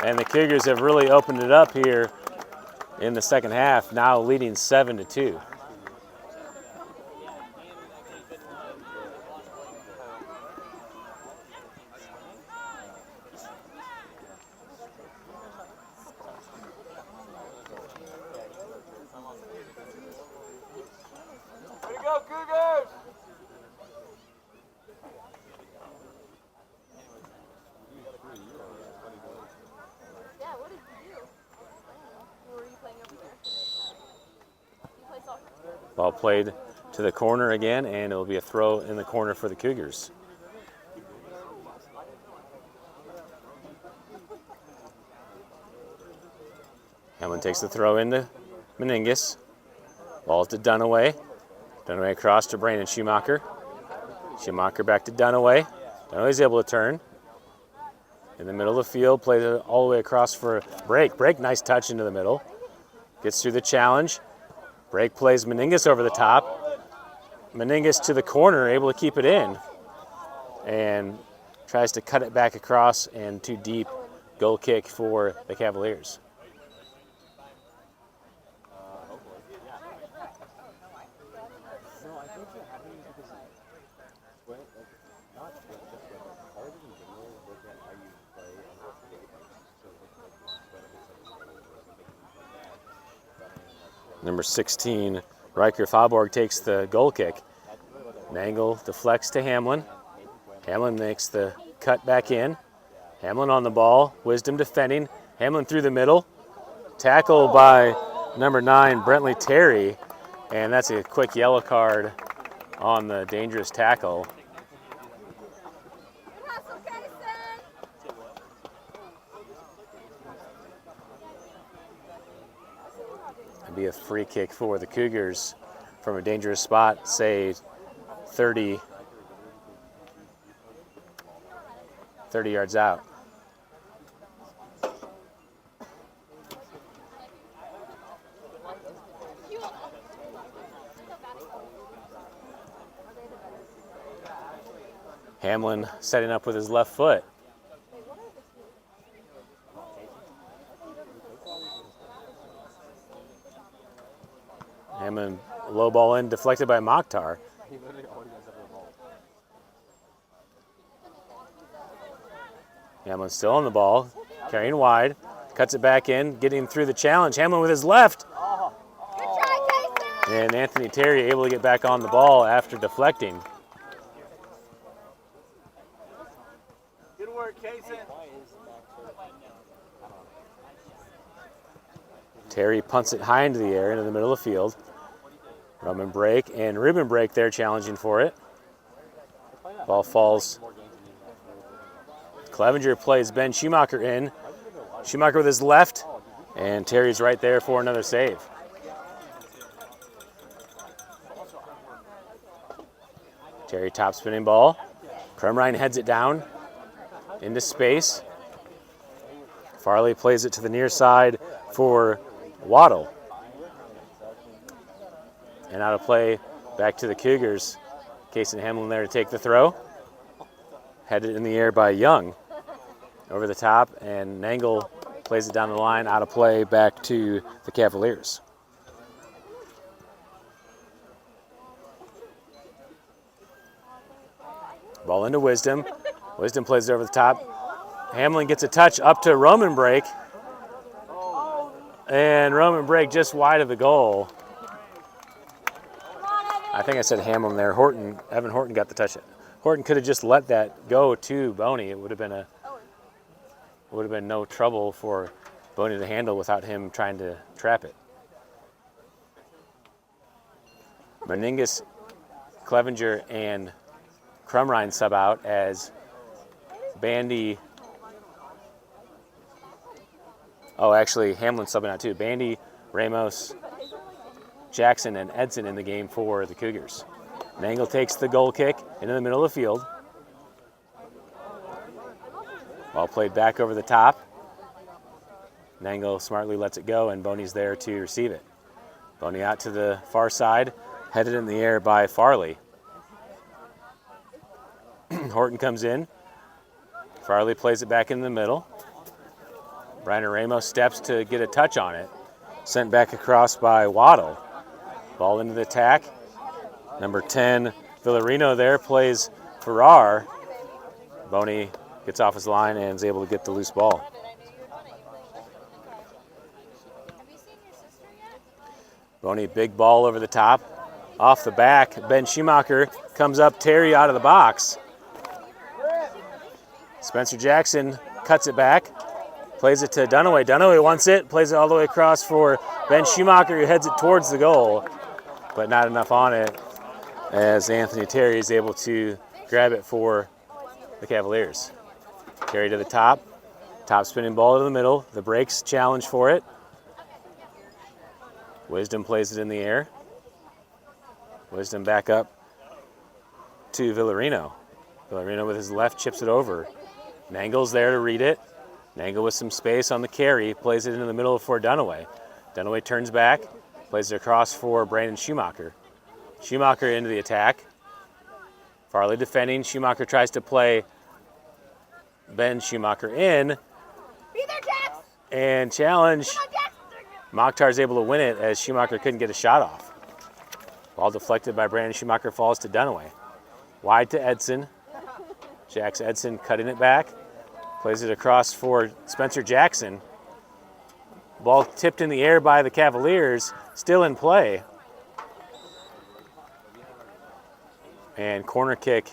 And the Cougars have really opened it up here in the second half, now leading 7-2. Ball played to the corner again, and it will be a throw in the corner for the Cougars. Hamlin takes the throw into Meningus. Ball to Dunaway. Dunaway across to Brandon Schumacher. Schumacher back to Dunaway. Dunaway's able to turn. In the middle of the field, plays it all the way across for Brake. Brake, nice touch into the middle. Gets through the challenge. Brake plays Meningus over the top. Meningus to the corner, able to keep it in. And tries to cut it back across, and too deep. Goal kick for the Cavaliers. Number 16, Riker Fauborg takes the goal kick. Nangle deflects to Hamlin. Hamlin makes the cut back in. Hamlin on the ball. Wisdom defending. Hamlin through the middle. Tackle by number 9, Brentley Terry. And that's a quick yellow card on the dangerous tackle. Be a free kick for the Cougars from a dangerous spot, say 30 yards out. Hamlin setting up with his left foot. Hamlin low ball in, deflected by Mokhtar. Hamlin still on the ball, carrying wide, cuts it back in, getting through the challenge. Hamlin with his left. And Anthony Terry able to get back on the ball after deflecting. Good work, Kaysen. Terry punts it high into the air, into the middle of the field. Roman Brake and Ruben Brake there challenging for it. Ball falls. Clevenger plays Ben Schumacher in. Schumacher with his left, and Terry's right there for another save. Terry top spinning ball. Crumrine heads it down into space. Farley plays it to the near side for Waddle. And out of play, back to the Cougars. Kaysen Hamlin there to take the throw. Headed in the air by Young. Over the top, and Nangle plays it down the line, out of play, back to the Cavaliers. Ball into Wisdom. Wisdom plays it over the top. Hamlin gets a touch up to Roman Brake. And Roman Brake just wide of the goal. I think I said Hamlin there. Evan Horton got the touch. Horton could have just let that go to Boney. It would have been no trouble for Boney to handle without him trying to trap it. Meningus, Clevenger, and Crumrine sub out as Bandy. Oh, actually, Hamlin subbing out too. Bandy, Ramos, Jackson, and Edson in the game for the Cougars. Nangle takes the goal kick into the middle of the field. Ball played back over the top. Nangle smartly lets it go, and Boney's there to receive it. Boney out to the far side, headed in the air by Farley. Horton comes in. Farley plays it back in the middle. Bryner Ramos steps to get a touch on it. Sent back across by Waddle. Ball into the attack. Number 10, Villarino there, plays Farrar. Boney gets off his line and is able to get the loose ball. Boney, big ball over the top. Off the back, Ben Schumacher comes up, Terry out of the box. Spencer Jackson cuts it back, plays it to Dunaway. Dunaway wants it, plays it all the way across for Ben Schumacher, who heads it towards the goal, but not enough on it as Anthony Terry is able to grab it for the Cavaliers. Terry to the top spinning ball to the middle. The breaks challenge for it. Wisdom plays it in the air. Wisdom back up to Villarino. Villarino with his left chips it over. Nangle's there to read it. Nangle with some space on the carry, plays it into the middle for Dunaway. Dunaway turns back, plays it across for Brandon Schumacher. Schumacher into the attack. Farley defending. Schumacher tries to play Ben Schumacher in. And challenge. Mokhtar's able to win it as Schumacher couldn't get a shot off. Ball deflected by Brandon Schumacher, falls to Dunaway. Wide to Edson. Jax Edson cutting it back. Plays it across for Spencer Jackson. Ball tipped in the air by the Cavaliers, still in play. And corner kick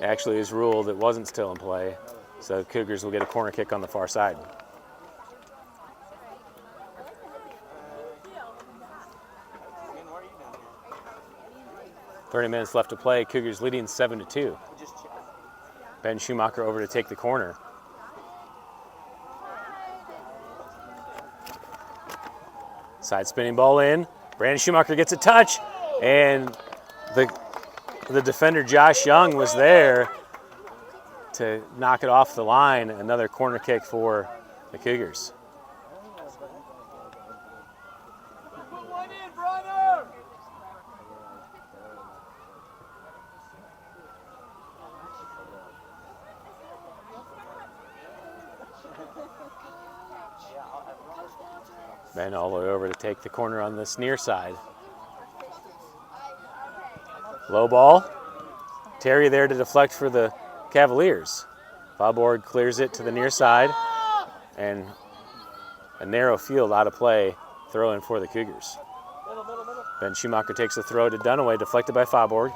actually is ruled. It wasn't still in play. So the Cougars will get a corner kick on the far side. .30 minutes left to play. Cougars leading 7-2. Ben Schumacher over to take the corner. Side spinning ball in. Brandon Schumacher gets a touch, and the defender Josh Young was there to knock it off the line. Another corner kick for the Cougars. Ben all the way over to take the corner on this near side. Low ball. Terry there to deflect for the Cavaliers. Faubourg clears it to the near side. And a narrow field out of play. Throw in for the Cougars. Ben Schumacher takes the throw to Dunaway, deflected by Faubourg.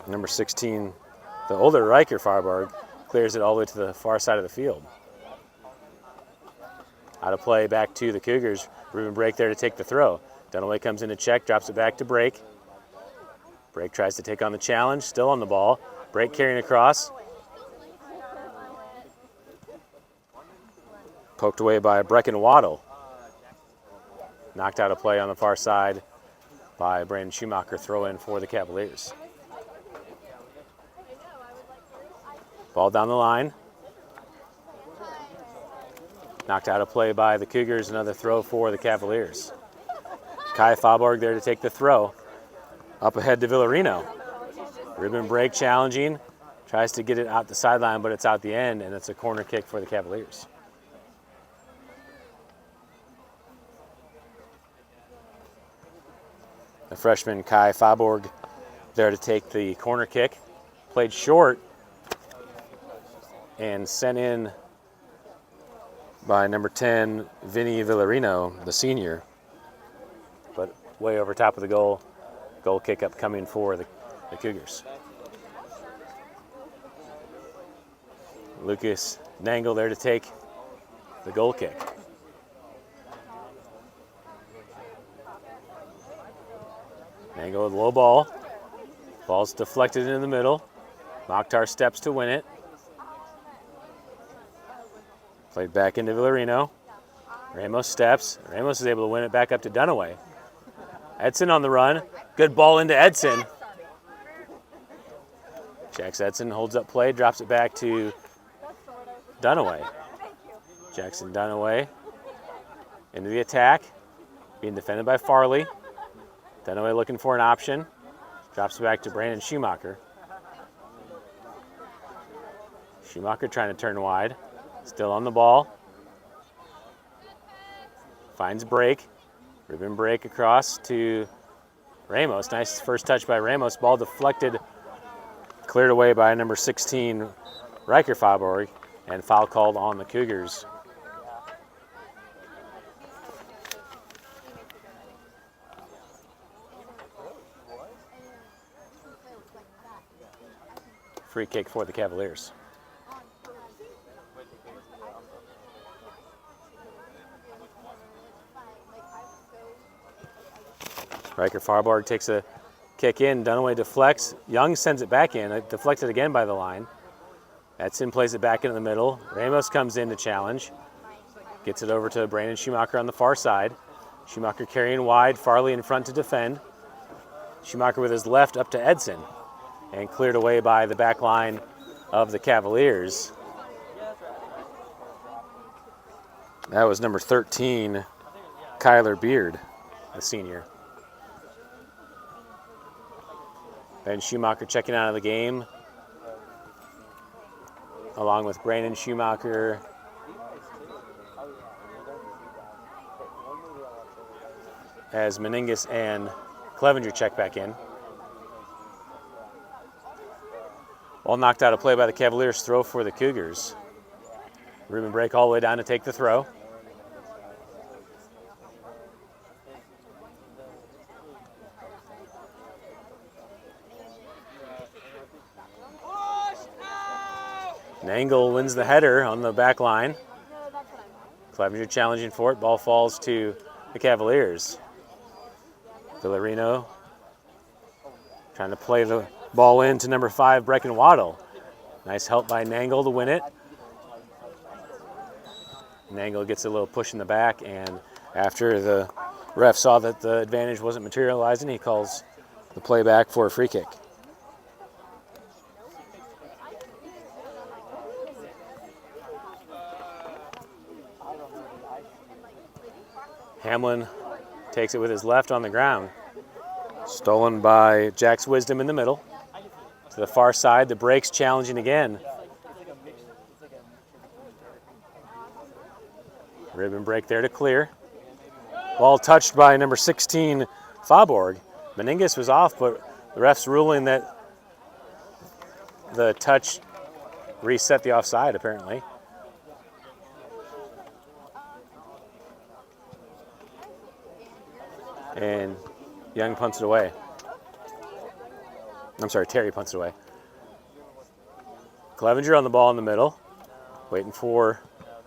Number 16, the older Riker Faubourg, clears it all the way to the far side of the field. Out of play back to the Cougars. Ruben Brake there to take the throw. Dunaway comes in to check, drops it back to Brake. Brake tries to take on the challenge, still on the ball. Brake carrying across. Poked away by Brecken Waddle. Knocked out of play on the far side by Brandon Schumacher. Throw in for the Cavaliers. Ball down the line. Knocked out of play by the Cougars. Another throw for the Cavaliers. Kai Faubourg there to take the throw. Up ahead to Villarino. Ruben Brake challenging. Tries to get it out the sideline, but it's out the end, and it's a corner kick for the Cavaliers. The freshman Kai Faubourg there to take the corner kick. Played short and sent in by number 10, Vinny Villarino, the senior. But way over top of the goal Goal kick upcoming for the Cougars. Lucas Nangle there to take the goal kick. Nangle with low ball. Ball's deflected into the middle. Mokhtar steps to win it. Played back into Villarino. Ramos steps. Ramos is able to win it back up to Dunaway. Edson on the run. Good ball into Edson. Checks Edson, holds up play, drops it back to Dunaway. Jackson Dunaway into the attack. Being defended by Farley. Dunaway looking for an option. Drops it back to Brandon Schumacher. Schumacher trying to turn wide. Still on the ball. Finds break. Ribbon break across to Ramos. Nice first touch by Ramos. Ball deflected. Cleared away by number 16, Riker Faaborg. And foul called on the Cougars. Free kick for the Cavaliers. Riker Faaborg takes a kick in. Dunaway deflects. Young sends it back in. Deflected again by the line. Edson plays it back into the middle. Ramos comes in to challenge. Gets it over to Brandon Schumacher on the far side. Schumacher carrying wide. Farley in front to defend. Schumacher with his left up to Edson. And cleared away by the back line of the Cavaliers. That was number 13, Kyler Beard, the senior. Ben Schumacher checking out of the game, along with Brandon Schumacher. As Meningus and Clevenger check back in. Ball knocked out of play by the Cavaliers. Throw for the Cougars. Ruben break all the way down to take the throw. Nangle wins the header on the back line. Clevenger challenging for it. Ball falls to the Cavaliers. Villarino trying to play the ball in to number 5, Brecken Waddle. Nice help by Nangle to win it. Nangle gets a little push in the back, and after the ref saw that the advantage wasn't materializing, he calls the play back for a free kick. Hamlin takes it with his left on the ground. Stolen by Jack's Wisdom in the middle. To the far side, the breaks challenging again. Ribbon break there to clear. Ball touched by number 16, Faaborg. Meningus was off, but the ref's ruling that the touch reset the offside, apparently. And Young punts it away. I'm sorry, Terry punts it away. Clevenger on the ball in the middle. Waiting for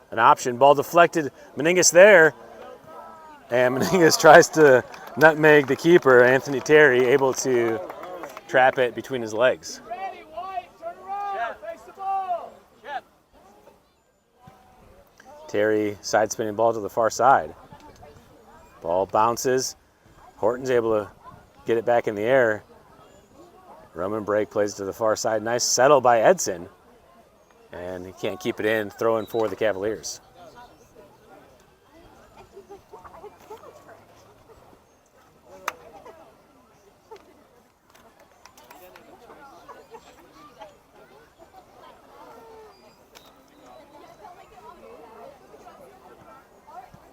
an option. Ball deflected. Meningus there. And Meningus tries to nutmeg the keeper, Anthony Terry, able to trap it between his legs. Ready, White, turn around, face the ball. Terry side spinning ball to the far side. Ball bounces. Horton's able to get it back in the air. Roman break plays to the far side. Nice settle by Edson. And he can't keep it in. Throw in for the Cavaliers.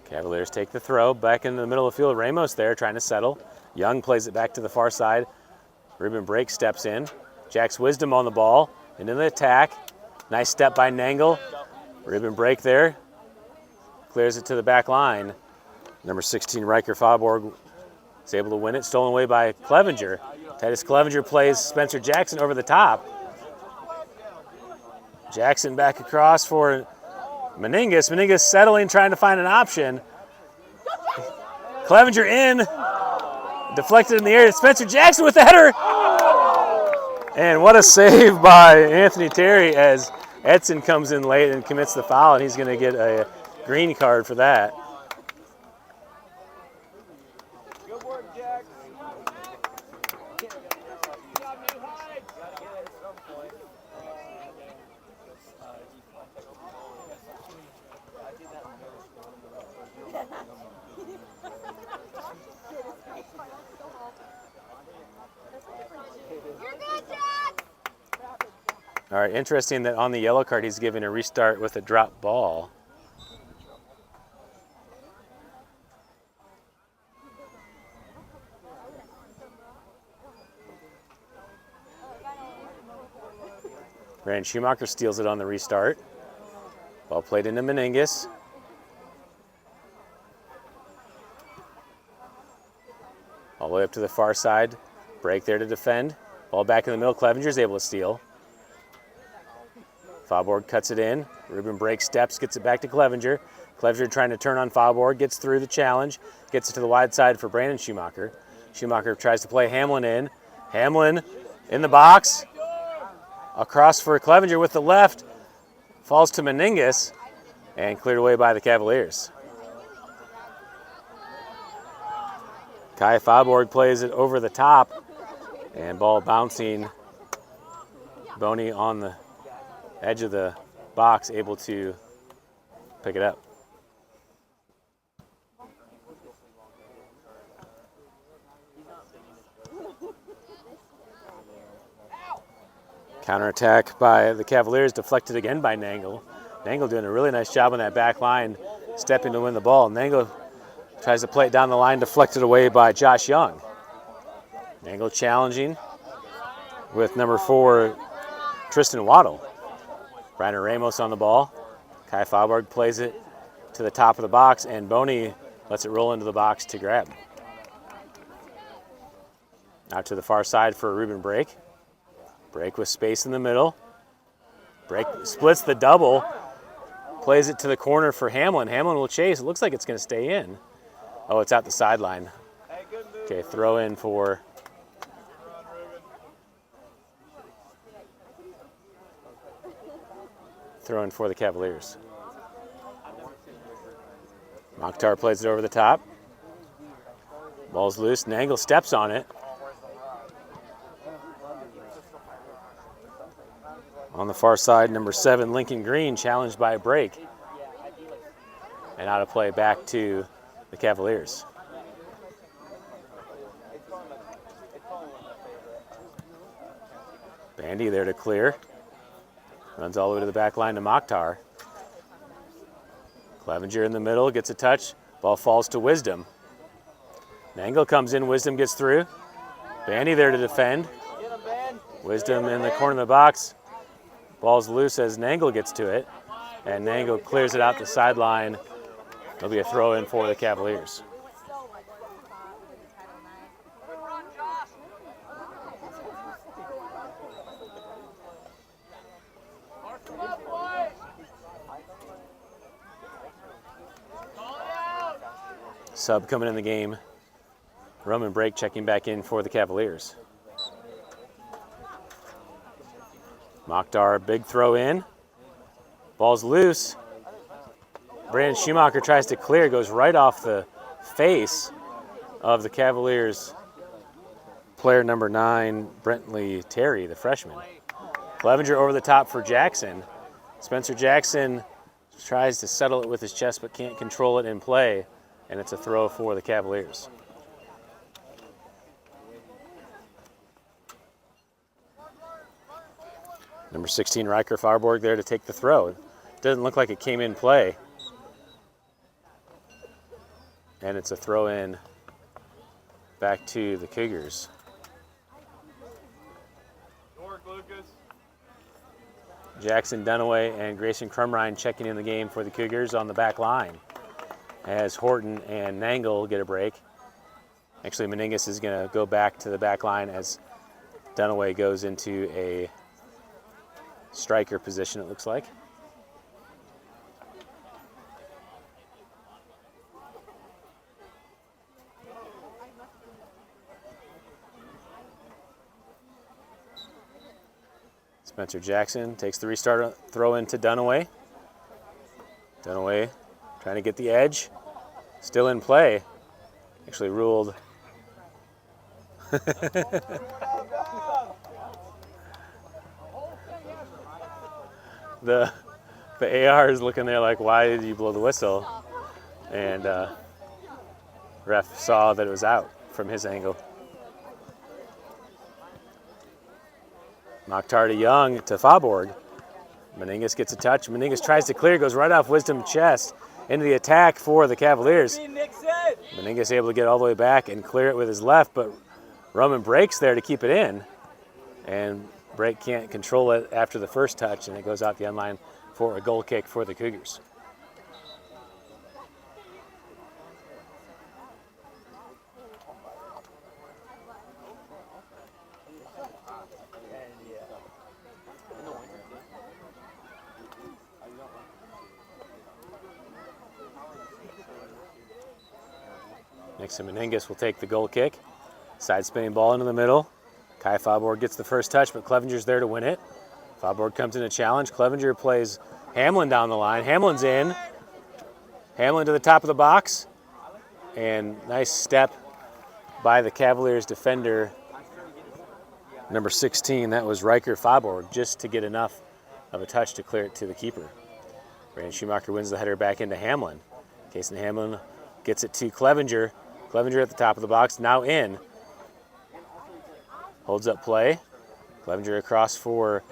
Cavaliers take the throw. Back in the middle of the field. Ramos there trying to settle. Young plays it back to the far side. Ruben Brake steps in. Jack's Wisdom on the ball. Into the attack. Nice step by Nangle. Ruben Brake there. Clears it to the back line. Number 16, Riker Faaborg is able to win it. Stolen away by Clevenger. Titus Clevenger plays Spencer Jackson over the top. Jackson back across for Meningus. Meningus settling, trying to find an option. Clevenger in. Deflected in the air. Spencer Jackson with the header. And what a save by Anthony Terry as Edson comes in late and commits the foul, and he's going to get a green card for that. Good work, Jack. All right, interesting that on the yellow card he's given a restart with a drop ball. Brandon Schumacher steals it on the restart. Ball played into Meningus. All the way up to the far side. Break there to defend. Ball back in the middle. Clevenger's able to steal. Faubourg cuts it in. Ruben breaks steps, gets it back to Clevenger. Clevenger trying to turn on Faubourg, gets through the challenge, gets it to the wide side for Brandon Schumacher. Schumacher tries to play Hamlin in. Hamlin in the box. Across for Clevenger with the left. Falls to Meningus and cleared away by the Cavaliers. Kai Faubourg plays it over the top and ball bouncing. Boney on the edge of the box, able to pick it up. Counterattack by the Cavaliers, deflected again by Nangle. Nangle doing a really nice job on that back line, stepping to win the ball. Nangle tries to play it down the line, deflected away by Josh Young. Nangle challenging with number 4, Tristan Waddle. Reiner Ramos on the ball. Kai Faubourg plays it to the top of the box, and Boney lets it roll into the box to grab. Out to the far side for a Ruben break. Break with space in the middle. Break splits the double. Plays it to the corner for Hamlin. Hamlin will chase. It looks like it's going to stay in. Oh, it's out the sideline. Okay, throw in for the Cavaliers. Mokhtar plays it over the top. Ball's loose. Nangle steps on it. On the far side, number 7, Lincoln Green, challenged by a break. And out of play back to the Cavaliers. Bandy there to clear. Runs all the way to the back line to Mokhtar. Clevenger in the middle, gets a touch. Ball falls to Wisdom. Nangle comes in, Wisdom gets through. Bandy there to defend. Wisdom in the corner of the box. Ball's loose as Nangle gets to it. And Nangle clears it out the sideline. There'll be a throw in for the Cavaliers. Sub coming in the game. Roman Break checking back in for the Cavaliers. Mokhtar, big throw in. Ball's loose. Brandon Schumacher tries to clear, goes right off the face of the Cavaliers player number 9, Brentley Terry, the freshman. Clevenger over the top for Jackson. Spencer Jackson tries to settle it with his chest but can't control it in play, and it's a throw for the Cavaliers. Number 16, Riker Faubourg there to take the throw. It doesn't look like it came in play. And it's a throw in back to the Cougars. Jackson Dunaway and Grayson Crumrine checking in the game for the Cougars on the back line as Horton and Nangle get a break. Actually, Meningus is going to go back to the back line as Dunaway goes into a striker position, it looks like. Spencer Jackson takes the restart throw into Dunaway. Dunaway trying to get the edge. Still in play. Actually ruled. The AR is looking there like, why did you blow the whistle? And ref saw that it was out from his angle. Mokhtar to Young to Faubourg. Meningus gets a touch. Meningus tries to clear, goes right off Wisdom's chest into the attack for the Cavaliers. Meningus able to get all the way back and clear it with his left, but Roman breaks there to keep it in. And Brake can't control it after the first touch, and it goes out the end line for a goal kick for the Cougars. Nixon Meningus will take the goal kick. Side spinning ball into the middle. Kai Faubourg gets the first touch, but Clevenger's there to win it. Faubourg comes in a challenge. Clevenger plays Hamlin down the line. Hamlin's in. Hamlin to the top of the box. And nice step by the Cavaliers defender, number 16. That was Riker Faubourg, just to get enough of a touch to clear it to the keeper. Brandon Schumacher wins the header back into Hamlin. Kason Hamlin gets it to Clevenger. Clevenger at the top of the box, now in. Holds up play. Clevenger across for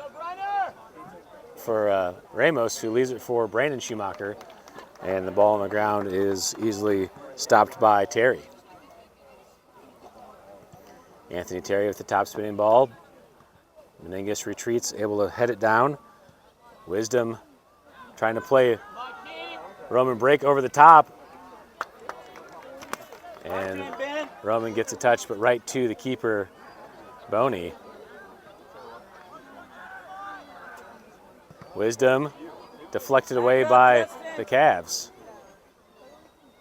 Ramos, who leaves it for Brandon Schumacher. And the ball on the ground is easily stopped by Terry. Anthony Terry with the top spinning ball. Meningus retreats, able to head it down. Wisdom trying to play Roman break over the top. And Roman gets a touch, but right to the keeper, Boney. Wisdom deflected away by the Cavs.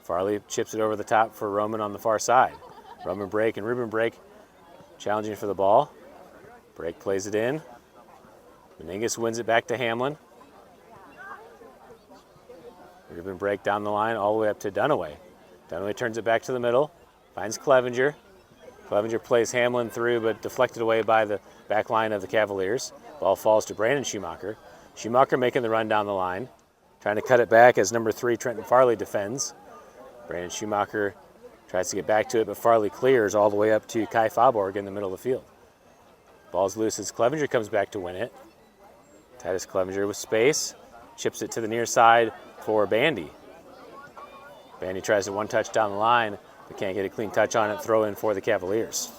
Farley chips it over the top for Roman on the far side. Roman break and Ruben break challenging for the ball. Break plays it in. Meningus wins it back to Hamlin. Ruben break down the line all the way up to Dunaway. Dunaway turns it back to the middle, finds Clevenger. Clevenger plays Hamlin through, but deflected away by the back line of the Cavaliers. Ball falls to Brandon Schumacher. Schumacher making the run down the line, trying to cut it back as number 3 Trenton Farley defends. Brandon Schumacher tries to get back to it, but Farley clears all the way up to Kai Faubourg in the middle of the field. Ball's loose as Clevenger comes back to win it. Titus Clevenger with space, chips it to the near side for Bandy. Bandy tries to one touch down the line, but can't get a clean touch on it. Throw in for the Cavaliers.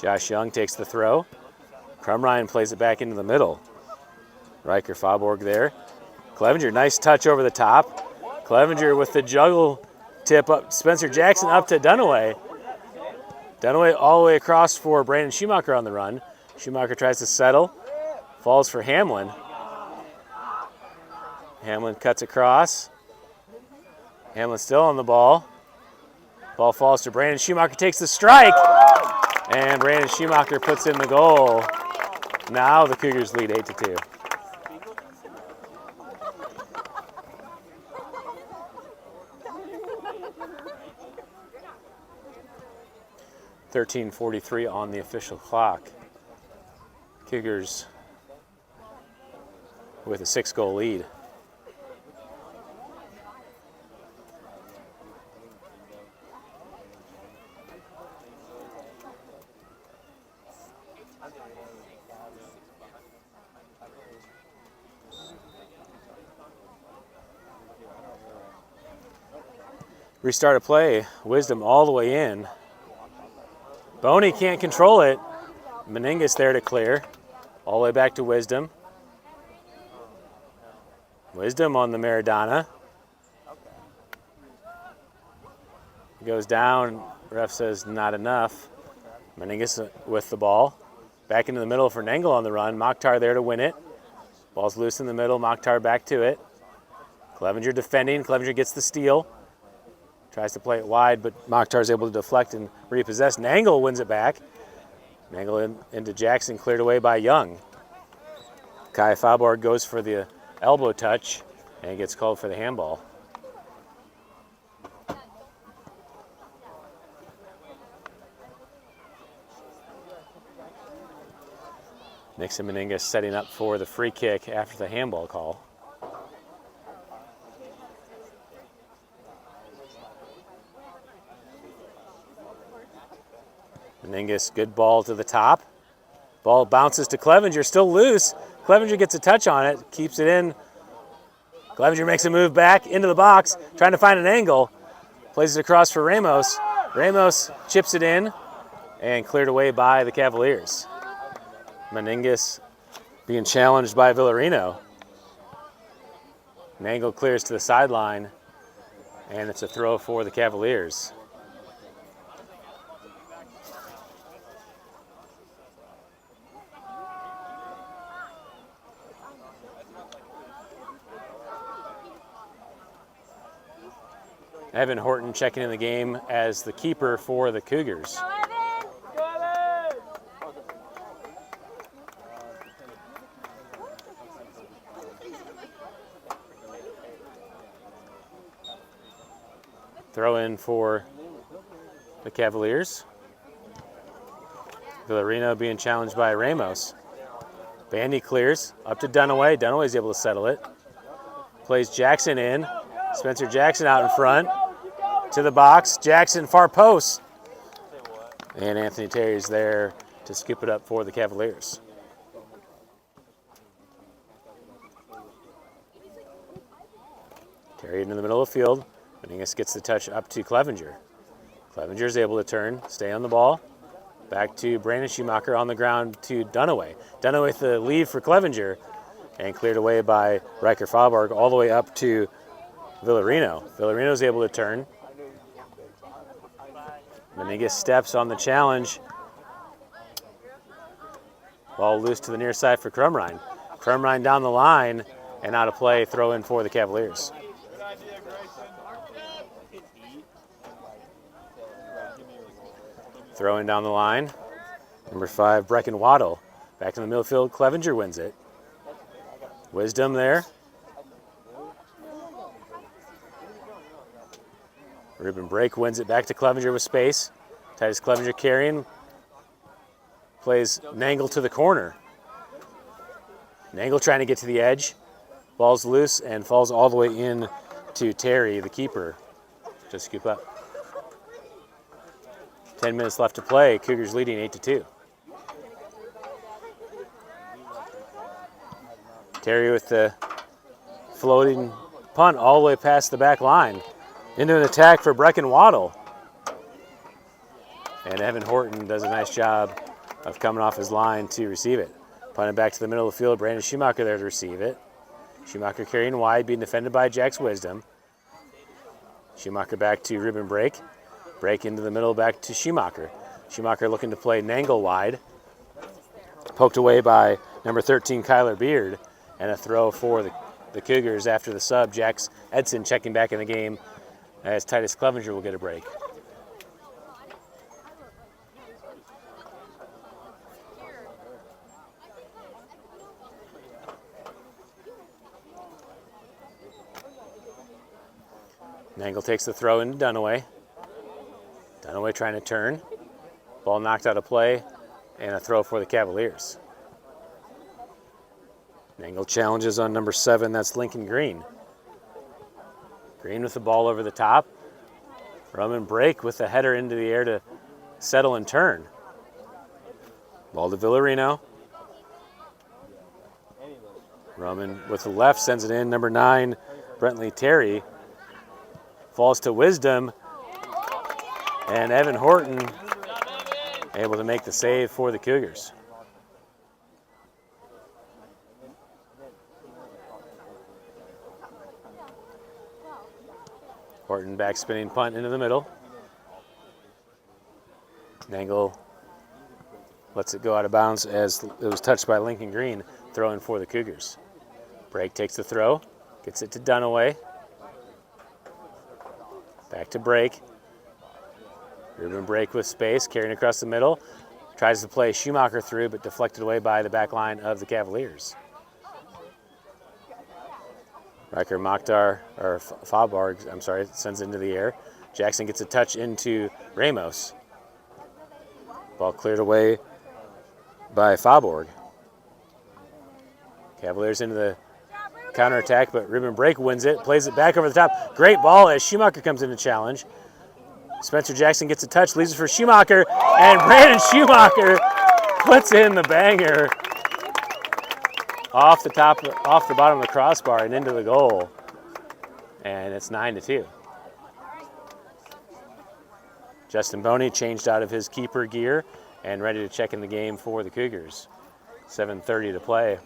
Josh Young takes the throw. Crumryan plays it back into the middle. Riker Faubourg there. Clevenger, nice touch over the top. Clevenger with the juggle tip up. Spencer Jackson up to Dunaway. Dunaway all the way across for Brandon Schumacher on the run. Schumacher tries to settle. Falls for Hamlin. Hamlin cuts across. Hamlin still on the ball. Ball falls to Brandon Schumacher, takes the strike. And Brandon Schumacher puts in the goal. Now the Cougars lead 8-2. .43 on the official clock. Cougars with a 6-goal lead. Restart of play. Wisdom all the way in. Boney can't control it. Meningus there to clear. All the way back to Wisdom. Wisdom on the Maradona. goes down. Ref says not enough. Meningus with the ball. Back into the middle for Nangle on the run. Mokhtar there to win it. Ball's loose in the middle. Mokhtar back to it. Clevenger defending. Clevenger gets the steal. Tries to play it wide, but Mokhtar's able to deflect and repossess. Nangle wins it back. Nangle into Jackson, cleared away by Young. Kai Fauborg goes for the elbow touch and gets called for the handball. Nixon Meningus setting up for the free kick after the handball call. Meningus, good ball to the top. Ball bounces to Clevenger, still loose. Clevenger gets a touch on it, keeps it in. Clevenger makes a move back into the box, trying to find an angle. Plays it across for Ramos. Ramos chips it in and cleared away by the Cavaliers. Meningus being challenged by Villarino. Nangle clears to the sideline, and it's a throw for the Cavaliers. Evan Horton checking in the game as the keeper for the Cougars. Throw in for the Cavaliers. Villarino being challenged by Ramos. Bandy clears up to Dunaway. Dunaway's able to settle it. Plays Jackson in. Spencer Jackson out in front. To the box. Jackson far post. And Anthony Terry's there to scoop it up for the Cavaliers. Terry into the middle of the field. Meningus gets the touch up to Clevenger. Clevenger's able to turn, stay on the ball. Back to Brandon Schumacher on the ground to Dunaway. Dunaway with the lead for Clevenger and cleared away by Riker Fauborg all the way up to Villarino. Villarino's able to turn. Meningus steps on the challenge. Ball loose to the near side for Crumrine. Crumrine down the line and out of play, throw in for the Cavaliers. Throw in down the line. Number 5, Brecken Waddle. Back in the middle field, Clevenger wins it. Wisdom there. Ruben Brake wins it back to Clevenger with space. Titus Clevenger carrying. Plays Nangle to the corner. Nangle trying to get to the edge. Ball's loose and falls all the way in to Terry, the keeper, to scoop up. 10 minutes left to play. Cougars leading 8-2. Terry with the floating punt all the way past the back line. Into an attack for Brecken Waddle. And Evan Horton does a nice job of coming off his line to receive it. Punting back to the middle of the field. Brandon Schumacher there to receive it. Schumacher carrying wide, being defended by Jax Wisdom. Schumacher back to Ruben Brake. Brake into the middle, back to Schumacher. Schumacher looking to play Nangle wide. Poked away by number 13, Kyler Beard. And a throw for the Cougars after the sub. Jax Edson checking back in the game as Titus Clevenger will get a break. Nangle takes the throw into Dunaway. Dunaway trying to turn. Ball knocked out of play, and a throw for the Cavaliers. Nangle challenges on number 7, that's Lincoln Green. Green with the ball over the top. Roman Brake with the header into the air to settle and turn. Ball to Villarino. Roman with the left sends it in. Number 9, Brentley Terry. Falls to Wisdom. And Evan Horton able to make the save for the Cougars. Horton back spinning punt into the middle. Nangle lets it go out of bounds as it was touched by Lincoln Green, throwing for the Cougars. Brake takes the throw, gets it to Dunaway. Back to Brake. Ruben Brake with space, carrying across the middle. Tries to play Schumacher through, but deflected away by the back line of the Cavaliers. Riker Mokhtar, or Faubourg, I'm sorry, sends it into the air. Jackson gets a touch into Ramos. Ball cleared away by Faubourg. Cavaliers into the counterattack, but Ruben Brake wins it, plays it back over the top. Great ball as Schumacher comes in to challenge. Spencer Jackson gets a touch, leaves it for Schumacher, and Brandon Schumacher puts in the banger off the bottom of the crossbar and into the goal. And it's 9-2. Justin Boney changed out of his keeper gear and ready to check in the game for the Cougars. 7:30 to play.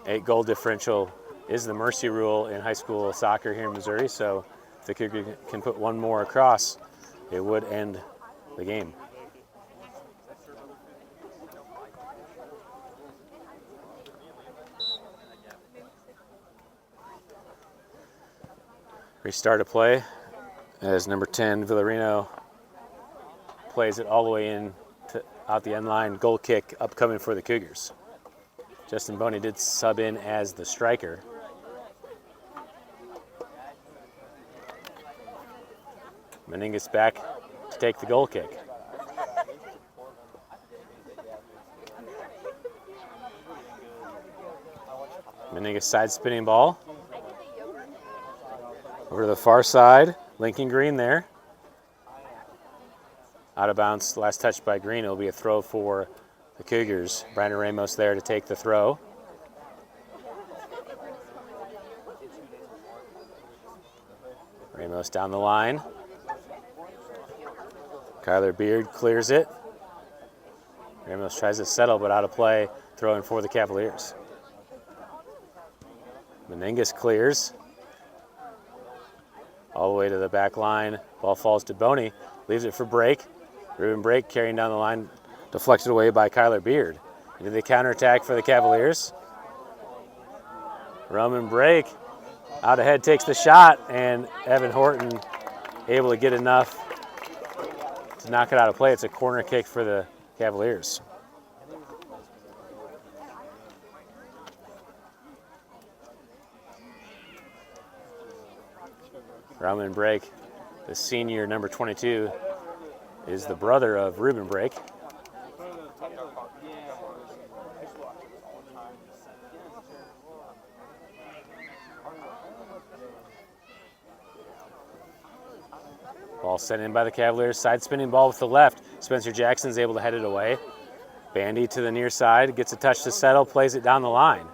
8-goal differential is the mercy rule in high school soccer here in Missouri, so if the Cougars can put one more across, it would end the game. Restart of play as number 10, Villarino, plays it all the way in to out the end line. Goal kick upcoming for the Cougars. Justin Boney did sub in as the striker. Meningus back to take the goal kick. Meningus side spinning ball. Over to the far side, Lincoln Green there. Out of bounds, last touch by Green. It'll be a throw for the Cougars. Brandon Ramos there to take the throw. Ramos down the line. Kyler Beard clears it. Ramos tries to settle, but out of play, throwing for the Cavaliers. Meningus clears. All the way to the back line. Ball falls to Boney. Leaves it for Brake. Ruben Brake carrying down the line. Deflected away by Kyler Beard. Into the counterattack for the Cavaliers. Roman Brake out ahead takes the shot, and Evan Horton able to get enough to knock it out of play. It's a corner kick for the Cavaliers. Roman Brake, the senior number 22, is the brother of Ruben Brake. Ball sent in by the Cavaliers. Side spinning ball with the left. Spencer Jackson's able to head it away. Bandy to the near side, gets a touch to settle, plays it down the line.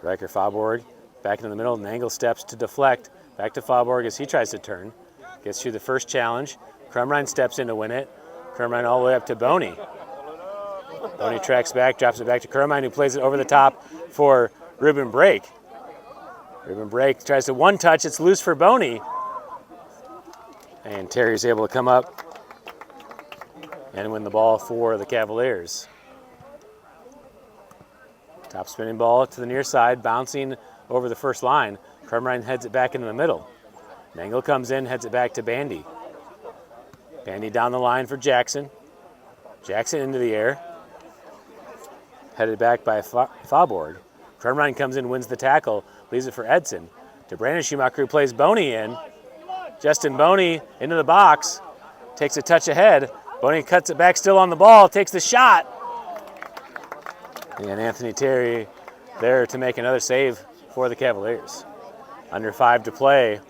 Riker Faubourg back into the middle. Nangle steps to deflect. Back to Faubourg as he tries to turn. Gets through the first challenge. Crumrine steps in to win it. Crumrine all the way up to Boney. Boney tracks back, drops it back to Crumrine, who plays it over the top for Ruben Brake. Ruben Brake tries to one touch. It's loose for Boney. And Terry's able to come up and win the ball for the Cavaliers. Top spinning ball to the near side, bouncing over the first line. Crumrine heads it back into the middle. Nangle comes in, heads it back to Bandy. Bandy down the line for Jackson. Jackson into the air. Headed back by Faubourg. Crumrine comes in, wins the tackle, leaves it for Edson. To Brandon Schumacher, who plays Boney in. Justin Boney into the box, takes a touch ahead. Boney cuts it back, still on the ball, takes the shot. And Anthony Terry there to make another save for the Cavaliers. Under 5 to play.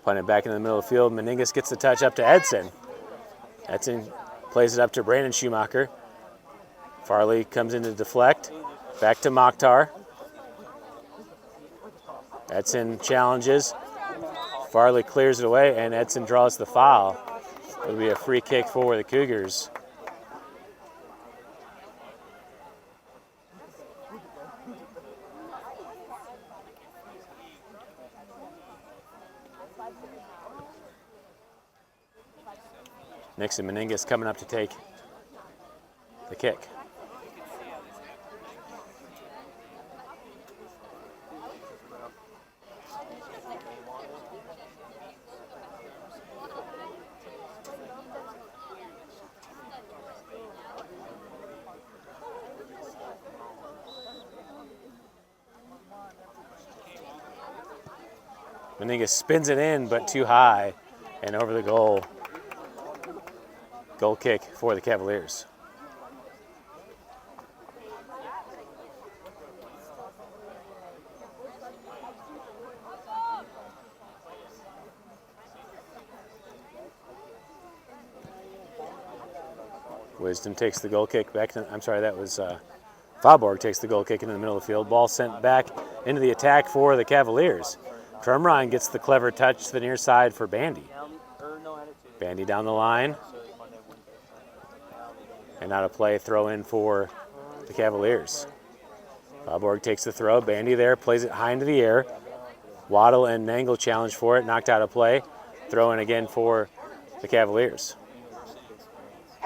Punted back in the middle of the field. Meningus gets the touch up to Edson. Edson plays it up to Brandon Schumacher. Farley comes in to deflect. Back to Mokhtar. Edson challenges. Farley clears it away, and Edson draws the foul. It'll be a free kick for the Cougars. Nixon Meningus coming up to take the kick. Meningus spins it in, but too high and over the goal. Goal kick for the Cavaliers. Wisdom takes the goal kick back to, I'm sorry, that was Faubourg takes the goal kick into the middle of the field. Ball sent back into the attack for the Cavaliers. Crumrine gets the clever touch to the near side for Bandy. Bandy down the line. And out of play, throw in for the Cavaliers. Faubourg takes the throw. Bandy there, plays it high into the air. Waddle and Nangle challenge for it, knocked out of play. Throw in again for the Cavaliers.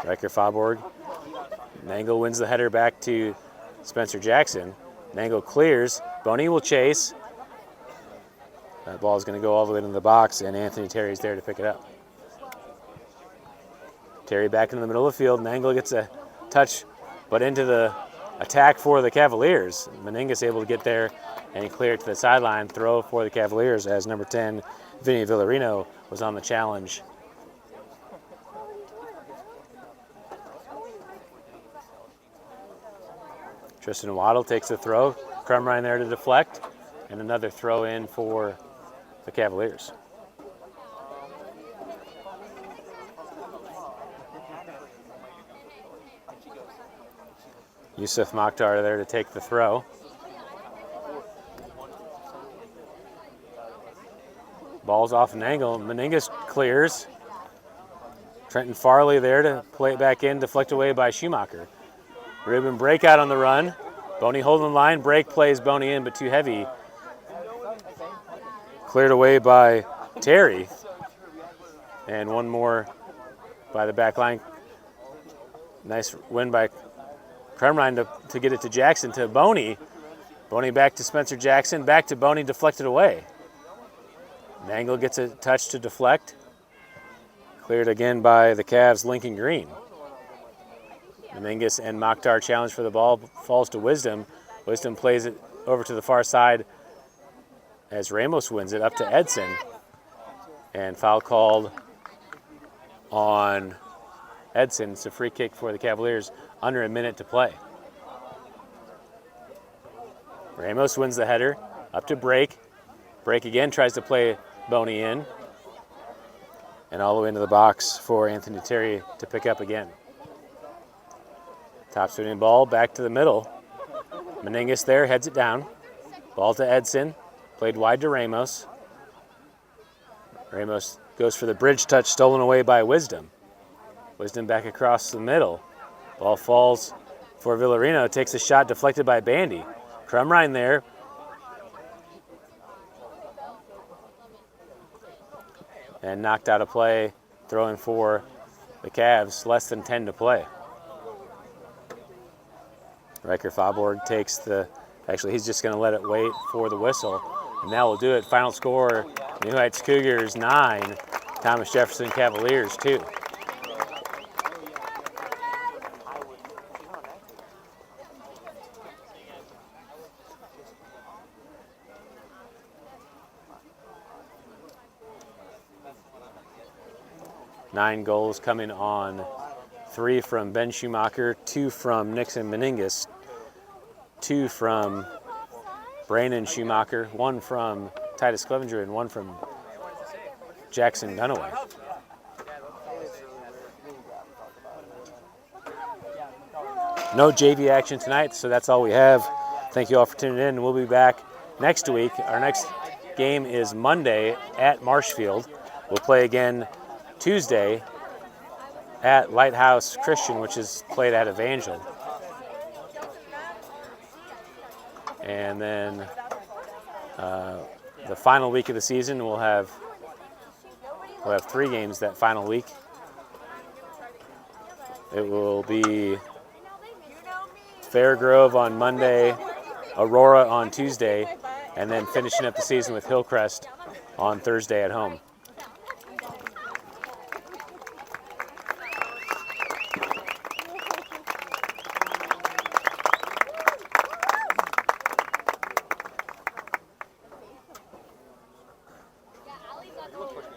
Riker Faubourg. Nangle wins the header back to Spencer Jackson. Nangle clears. Boney will chase. That ball is going to go all the way into the box, and Anthony Terry's there to pick it up. Terry back into the middle of the field. Nangle gets a touch, but into the attack for the Cavaliers. Meningus able to get there and clear it to the sideline. Throw for the Cavaliers as number 10, Vinny Villarino, was on the challenge. Tristan Waddle takes the throw. Crumrine there to deflect, and another throw in for the Cavaliers. Yusuf Mokhtar there to take the throw. Ball's off an angle. Meningus clears. Trenton Farley there to play it back in, deflected away by Schumacher. Ruben breakout on the run. Boney holding the line. Break plays Boney in, but too heavy. Cleared away by Terry. And one more by the back line. Nice win by Crumrine to get it to Jackson, to Boney. Boney back to Spencer Jackson. Back to Boney, deflected away. Nangle gets a touch to deflect. Cleared again by the Cavs' Lincoln Green. Meningus and Mokhtar challenge for the ball. Falls to Wisdom. Wisdom plays it over to the far side as Ramos wins it up to Edson. And foul called on Edson. It's a free kick for the Cavaliers. Under a minute to play. Ramos wins the header. Up to Break. Break again, tries to play Boney in. And all the way into the box for Anthony Terry to pick up again. Top spinning ball back to the middle. Meningus there, heads it down. Ball to Edson. Played wide to Ramos. Ramos goes for the bridge touch, stolen away by Wisdom. Wisdom back across the middle. Ball falls for Villarino. Takes a shot deflected by Bandy. Crumrine there. And knocked out of play. Throwing for the Cavs. Less than 10 to play. Riker Faubourg takes the... Actually, he's just going to let it wait for the whistle. And that will do it. Final score, New Heights Cougars 9. Thomas Jefferson Cavaliers 2. Nine goals coming on. 3 from Ben Schumacher, 2 from Nixon Meningus, 2 from Brandon Schumacher, 1 from Titus Clevenger, and 1 from Jackson Dunaway. No JV action tonight, so that's all we have. Thank you all for tuning in. We'll be back next week. Our next game is Monday at Marshfield. We'll play again Tuesday at Lighthouse Christian, which is played at Evangel. And then the final week of the season, we'll have We'll have 3 games that final week. It will be Fairgrove on Monday, Aurora on Tuesday, and then finishing up the season with Hillcrest on Thursday at home.